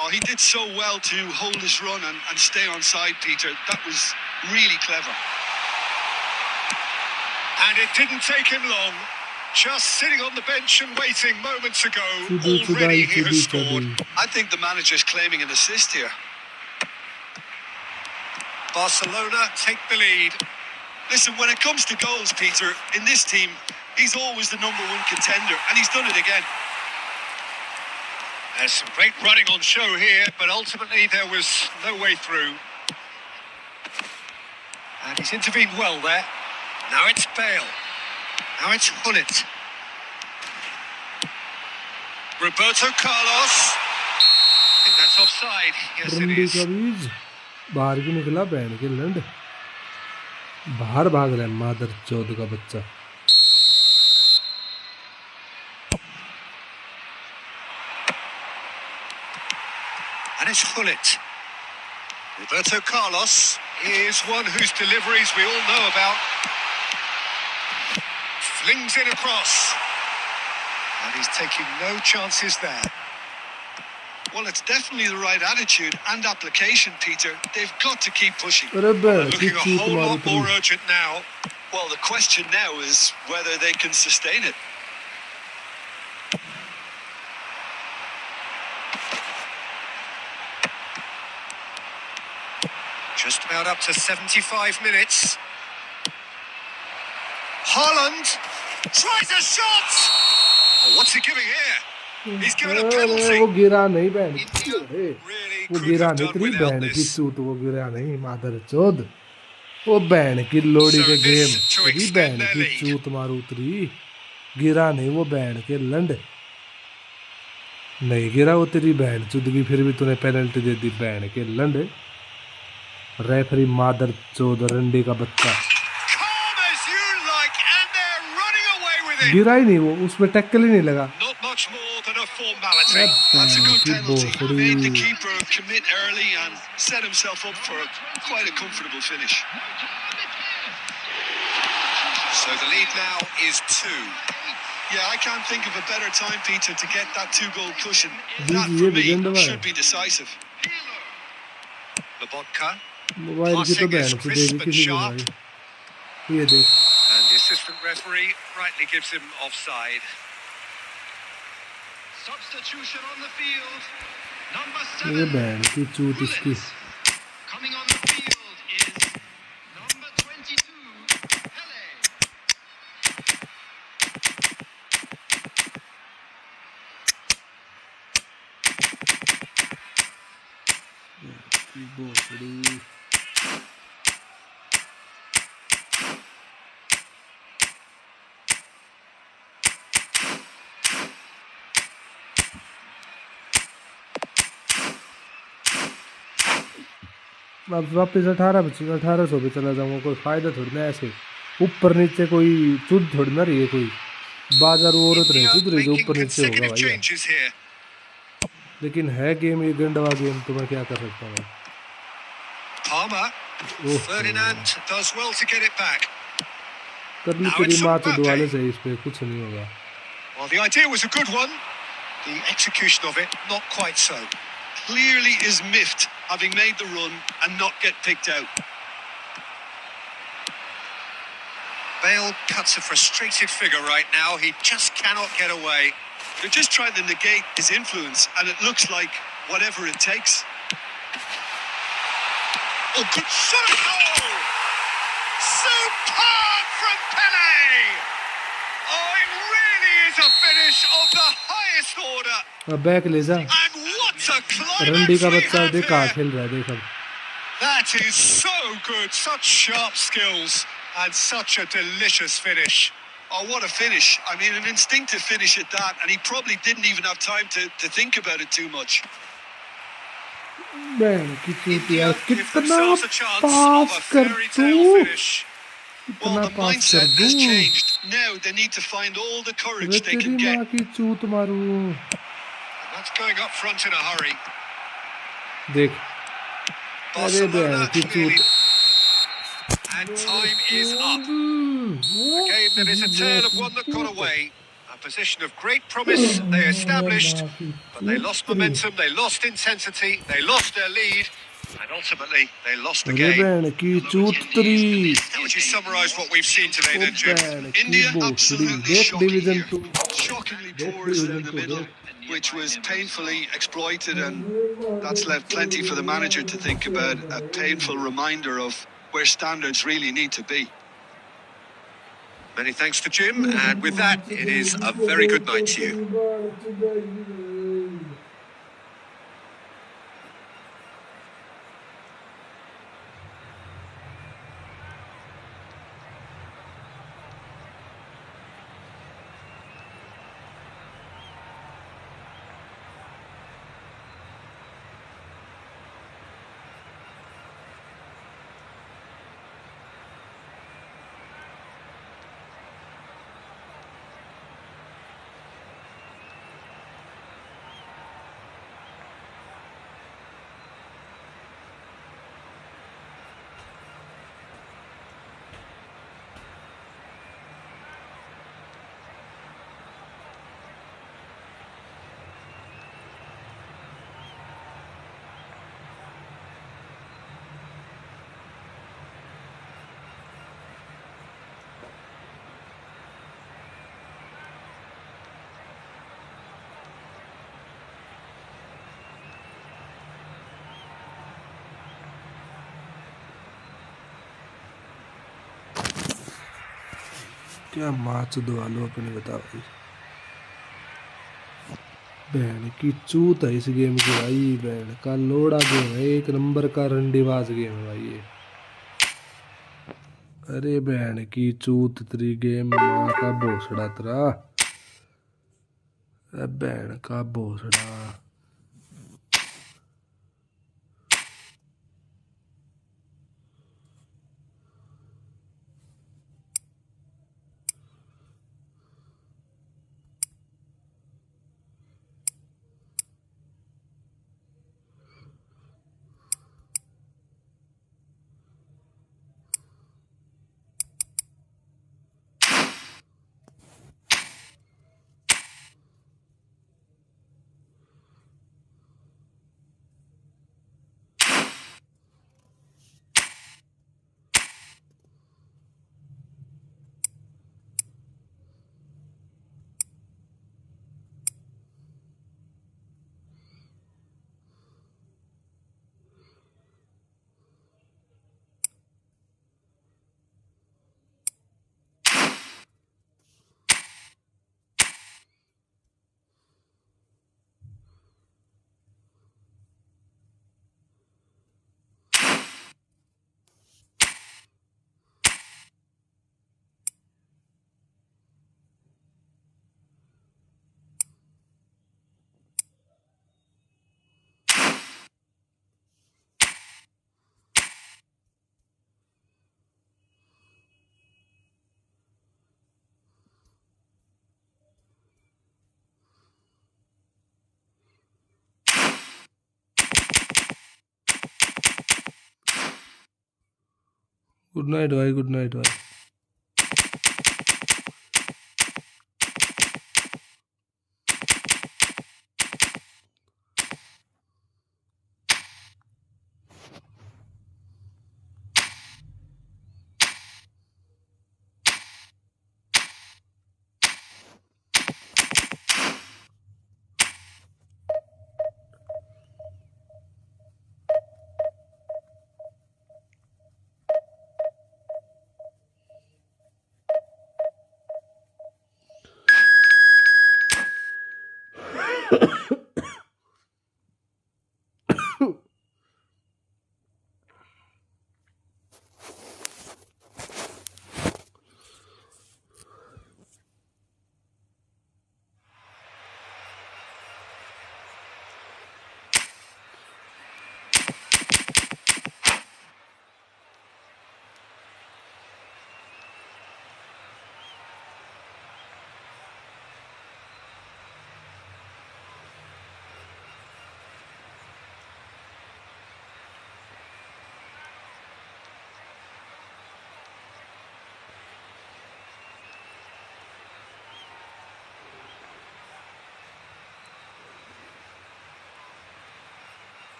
Oh, he did so well to hold his run and stay on side, Peter. That was really clever. And it didn't take him long. Just sitting on the bench and waiting moments ago. Already he has scored. I think the manager's claiming an assist here. Barcelona take the lead. Listen, when it comes to goals, Peter, in this team, he's always the number one contender, and he's done it again. There's some great running on show here, but ultimately there was no way through. And he's intervened well there. Now it's Bale. Now it's Hullet. Roberto Carlos. I think that's offside. Yes, it रंडी is. का बीज बाहर की निकला ban के लंड बाहर भाग रहा है मादर चौध का बच्चा। And it's Hullet. Roberto Carlos is one whose deliveries we all know about. Flings it across. And he's taking no chances there. Well, it's definitely the right attitude and application, Peter. They've got to keep pushing. अरे बहन की Looking a चूत whole मारी lot more तेरी urgent now. Well, the question now is whether they can sustain it. Just about up to 75 minutes. Haaland tries a shot! Oh, what's he giving here? He's given a अरे penalty. वो गिरा नहीं बहन की India अरे really वो could गिरा have नहीं done तेरी without बहन की this. चूत वो गिरा नहीं मादर चोद वो बहन की लोड़ी So के गेम this to तेरी extend बहन their की lead. चूत मारू उतरी गिरा नहीं वो बहन के लंड नहीं गिरा वो तेरी बहन चुदगी फिर भी तूने पेनल्टी दे दी बहन के लंड रेफरी मादर चोद रंडी का बच्चा Calm as you like, and they're running away with it. गिरा ही नहीं वो उसमें टक्कल ही नहीं लगा Not much more than a formality. That's a good की penalty. Made the बोखड़ी keeper commit early and set himself up for quite a comfortable finish. So the lead now is 2. Yeah, I can't think of a better time, Peter, to get that 2-goal cushion. Ji That, ji for ये me, बिगड़ रहा है should be decisive. Lobotka mobile की तो passing is बहन से crisp देगी and किसी की sharp. भाई ये देख And the assistant referee rightly gives him offside. Substitution on the field. Number ये 7. बहन की चूत इसकी Coming on the field is number 22, Pele. की बोखड़ी अब वापस 1800 पे चला जाऊंगा कोई फायदा थोड़ी ना ऐसे ऊपर नीचे कोई चुद थोड़ी ना रही है कोई बाजार वो औरत नहीं India चुद रही जो making ऊपर नीचे होगा consecutive भैया changes here. लेकिन है गेम ये गंडवा गेम तो मैं क्या कर सकता हूँ Palmer. Oh Ferdinand does well to get it back. कर ली Now तेरी it's माँ तो दुआले Mbappe. से इस पे कुछ नहीं होगा Well, the idea was a good one. The execution of it, not quite so. Clearly is miffed, having made the run and not get picked out. Bale cuts a frustrated figure right now. He just cannot get away. They're just trying to negate his influence, and it looks like whatever it takes. Oh, good shot at goal! Superb from Pele! Oh, it really is a finish of the highest order. अब back ले जा And what a रंडी climax का we बच्चा have देख कहाँ here! खेल रहा है देख अब That is so good. Such sharp skills and such a delicious finish. Oh, what a finish. I mean, an instinctive finish at that, and he probably didn't even have time to think about it too much. बहन की चूत यार India give कितना themselves a chance of pass a कर fairy दूं tale finish. Well, कितना the पास कर mindset has दूं changed. Now they need to find all the अरे courage they तेरी can माँ get. की चूत मारू And that's going up front in a hurry. देख अरे बहन Barcelona की clearly. चूत And time is up. A game that is a tale of one that got away. A position of great promise they established, but they lost momentum, they lost intensity, they lost their lead, and ultimately they lost the अरे game. बहन की चूत तरी How would you summarise what we've seen today O then, Jim? बहन की India बोखड़ी absolutely देख shocking division here. 2 Shockingly देख poor is in division the 2 middle, देख which was painfully exploited, and that's left plenty for the manager to think about. A painful reminder of where standards really need to be. Many thanks to Jim, and with that, it is a very good night to you. क्या माच दो आलू अपने बताओ भाई। बहन की चूत है इस गेम की भाई, बहन का लोड़ा गेम है, एक नंबर का रंडीबाज गेम है भाई ये। अरे बहन की चूत तेरी गेम, माँ का भोसड़ा तेरा, बहन का भोसड़ा। गुड नाइट भाई, गुड नाइट भाई।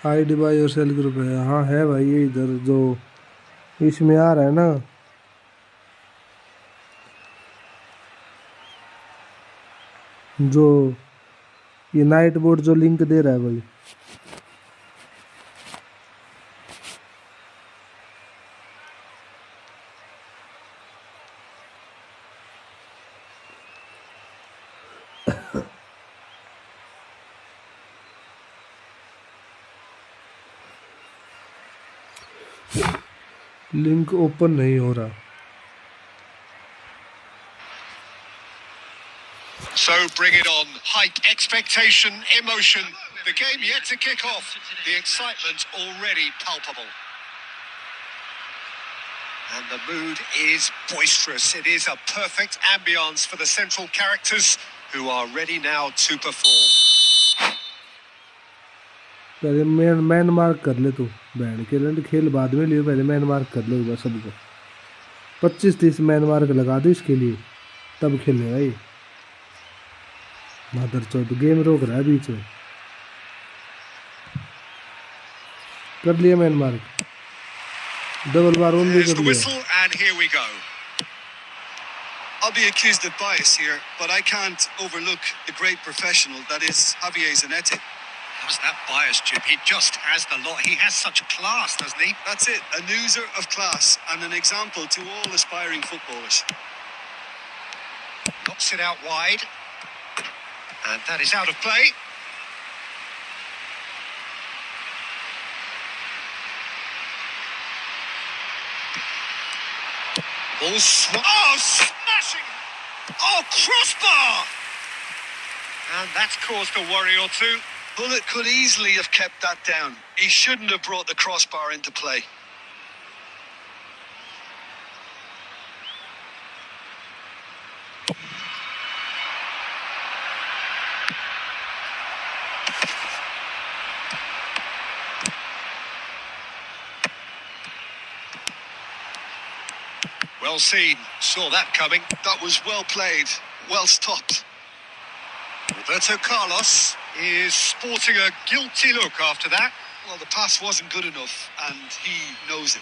ID by your cell group है, हाँ है भाई ये इधर जो इसमें आ रहा है ना, जो ये नाइट बोर्ड जो लिंक दे रहा है भाई। लिंक ओपन नहीं हो रहा। So bring it on. Hype, expectation, emotion. The game yet to kick off. The excitement already palpable. And the mood is boisterous. It is a perfect ambience for the central characters who are ready now to perform. पहले man mark कर ले तू, band के लंड खेल बाद में लियो, पहले man mark कर ले बस सबको। 25-30 मैन मार्क लगा दो इसके लिए, तब खेलने भाई। मादर चौथ गेम रोक रहा है बीच में। कर लिया man mark, double bar on भी There's कर the लिया। whistle, and here we go. I'll be accused of bias here, but I can't overlook the great professional that is Javier Zanetti. How's that bias, Jim? He just has the lot. He has such class, doesn't he? That's it, a newser of class and an example to all aspiring footballers. Knocks it out wide. And that is out of play. Oh, smashing! Oh, crossbar! And that's caused a worry or two. Bullet could easily have kept that down. He shouldn't have brought the crossbar into play. Well seen. Saw that coming. That was well played, well stopped. Roberto Carlos is sporting a guilty look after that. Well, the pass wasn't good enough, and he knows it.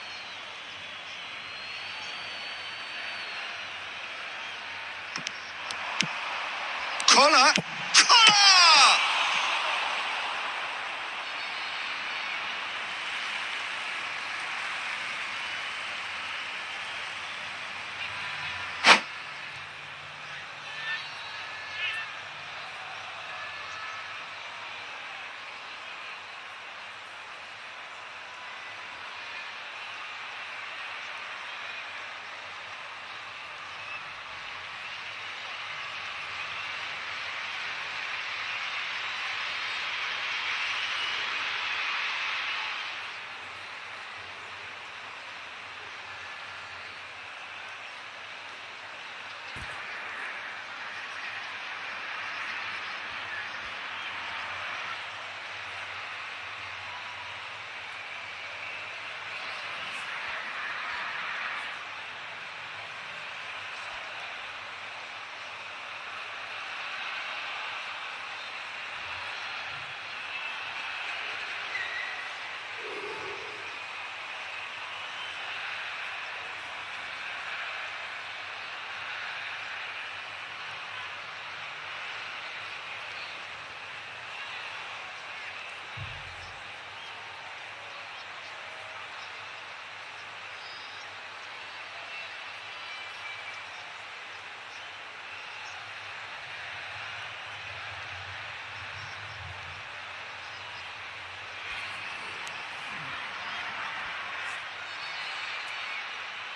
Collar! Collar!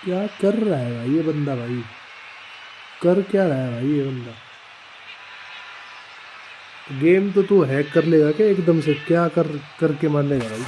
क्या कर रहा है भाई ये बंदा? भाई कर क्या रहा है भाई ये बंदा? गेम तो तू हैक कर लेगा क्या एकदम से? क्या करके मान लेगा भाई?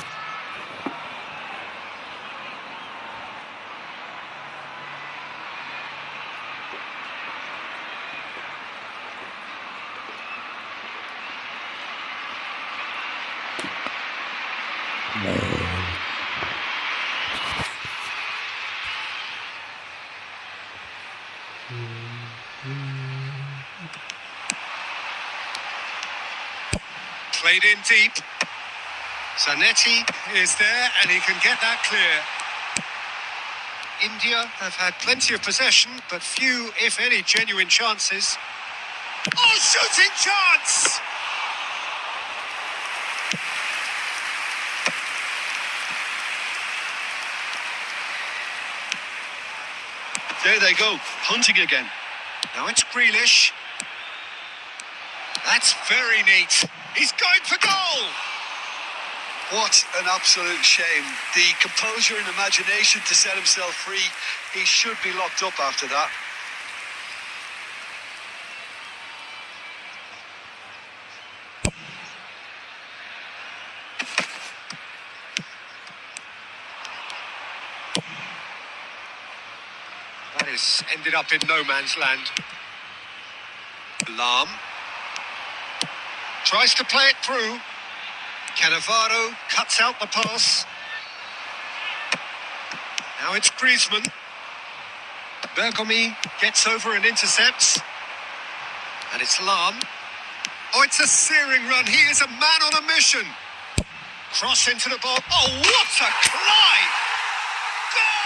Played in deep. Zanetti is there and he can get that clear. India have had plenty of possession, but few, if any, genuine chances. Oh, shooting chance! There they go, hunting again. Now it's Grealish. That's very neat. He's going for goal! What an absolute shame. The composure and imagination to set himself free. He should be locked up after that. That has ended up in no man's land. Alarm. Tries to play it through. Cannavaro cuts out the pass. Now it's Griezmann. Bergomi gets over and intercepts. And it's Lam. Oh, it's a searing run. He is a man on a mission. Cross into the ball. Oh, what a collide! Goal!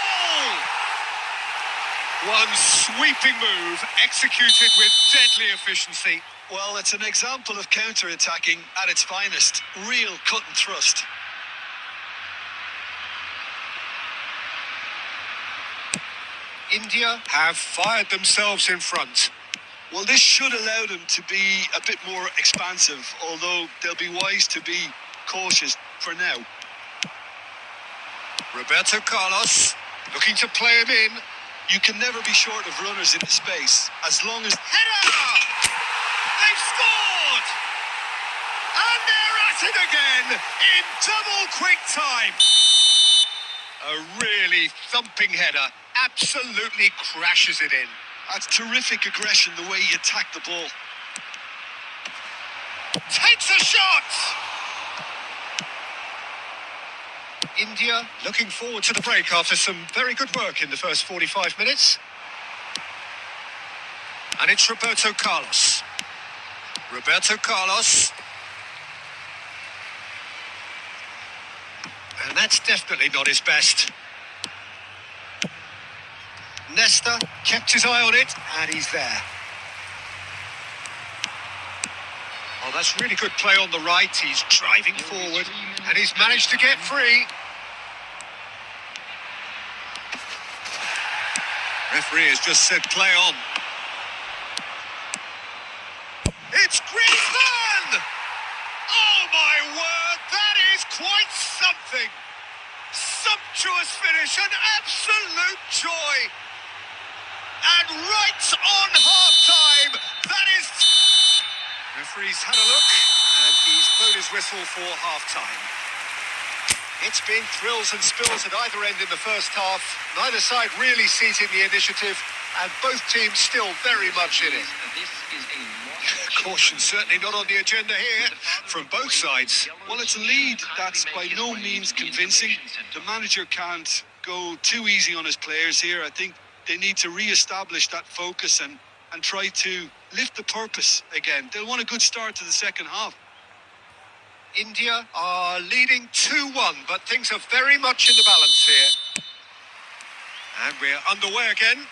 One sweeping move, executed with deadly efficiency. Well, it's an example of counter-attacking at its finest. Real cut and thrust. India have fired themselves in front. Well, this should allow them to be a bit more expansive, although they'll be wise to be cautious for now. Roberto Carlos looking to play him in. You can never be short of runners into space, as long as... Header! They've scored! And they're at it again in double quick time. A really thumping header. Absolutely crashes it in. That's terrific aggression, the way he attacked the ball. Takes a shot! India looking forward to the break after some very good work in the first 45 minutes. And it's Roberto Carlos. Roberto Carlos. And that's definitely not his best. Nesta kept his eye on it, and he's there. Oh, that's really good play on the right. He's driving forward, and he's managed to get free. Referee has just said play on. It's Griezmann! Oh my word, that is quite something! Sumptuous finish, an absolute joy! And right on half-time, that is... Referee's had a look, and he's blown his whistle for half-time. It's been thrills and spills at either end in the first half. Neither side really seizing the initiative, and both teams still very much in it. Caution certainly not on the agenda here from both sides. Well, it's a lead that's by no means convincing. The manager can't go too easy on his players here. I think they need to re-establish that focus and try to lift the purpose again. They'll want a good start to the second half. India are leading 2-1, but things are very much in the balance here. And we're underway again.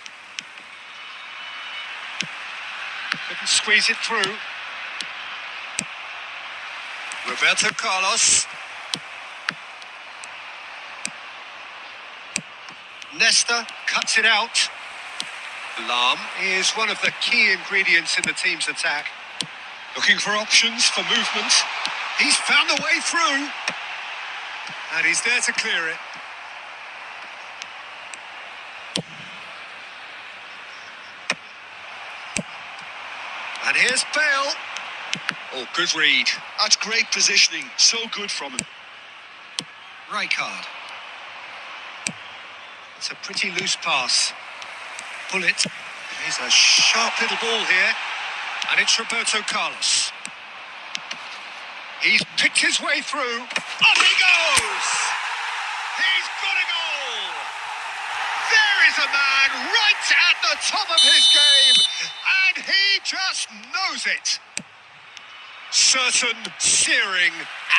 Couldn't squeeze it through. Roberto Carlos. Nesta cuts it out. Lam is one of the key ingredients in the team's attack. Looking for options for movement. He's found a way through. And he's there to clear it. And here's Bale. Oh, good read. That's great positioning. So good from him. Rijkaard. It's a pretty loose pass. Pull it. He's a sharp little ball here. And it's Roberto Carlos. He's picked his way through. Up he goes! He's got a goal! There is a man right at the top of his game, and he just knows it. Certain, searing,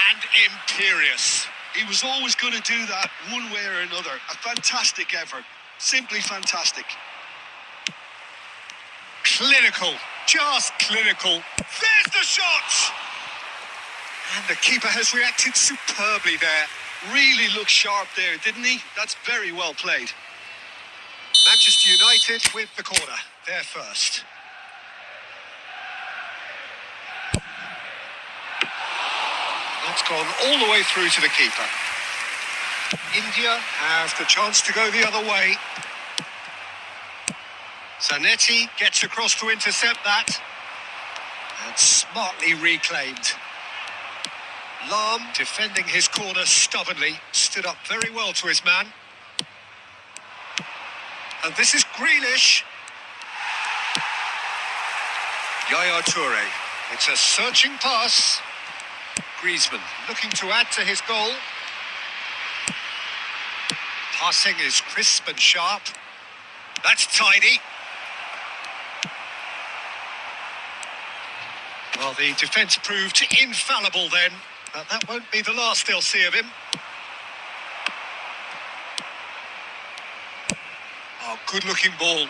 and imperious. He was always going to do that one way or another. A fantastic effort. Simply fantastic. Clinical. Just clinical. There's the shot! And the keeper has reacted superbly there. Really looked sharp there, didn't he? That's very well played. Manchester United with the corner. They're first. That's gone all the way through to the keeper. India have the chance to go the other way. Zanetti gets across to intercept that. And smartly reclaimed. Lam, defending his corner stubbornly, stood up very well to his man. And this is Grealish. Yaya Toure. It's a searching pass. Griezmann looking to add to his goal. Passing is crisp and sharp. That's tidy. Well, the defence proved infallible then, but that won't be the last they'll see of him. Oh, good-looking ball.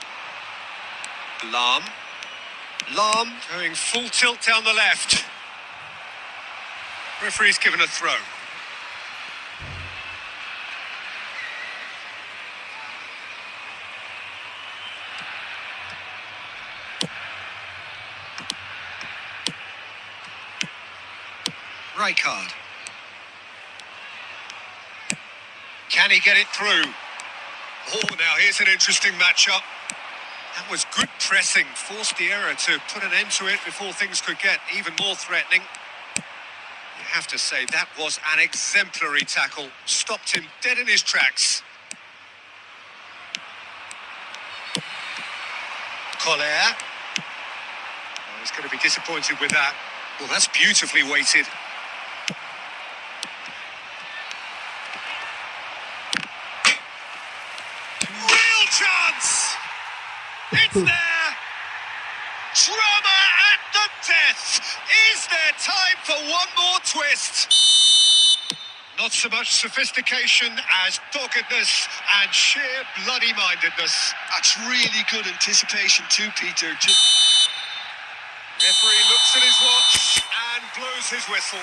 Lam going full tilt down the left. Referee's given a throw. Rijkaard. Can he get it through? Oh, now here's an interesting matchup. That was good pressing, forced the error to put an end to it before things could get even more threatening. You have to say that was an exemplary tackle. Stopped him dead in his tracks. Collier. Oh, he's going to be disappointed with that. Well, that's beautifully weighted. Real chance! It's there! Drama at the death! Is there time for one more twist? Not so much sophistication as doggedness and sheer bloody-mindedness. That's really good anticipation too, Peter. Referee looks at his watch and blows his whistle.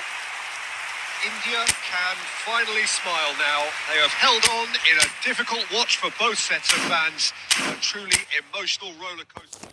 India can finally smile now. They have held on in a difficult watch for both sets of fans. A truly emotional roller coaster.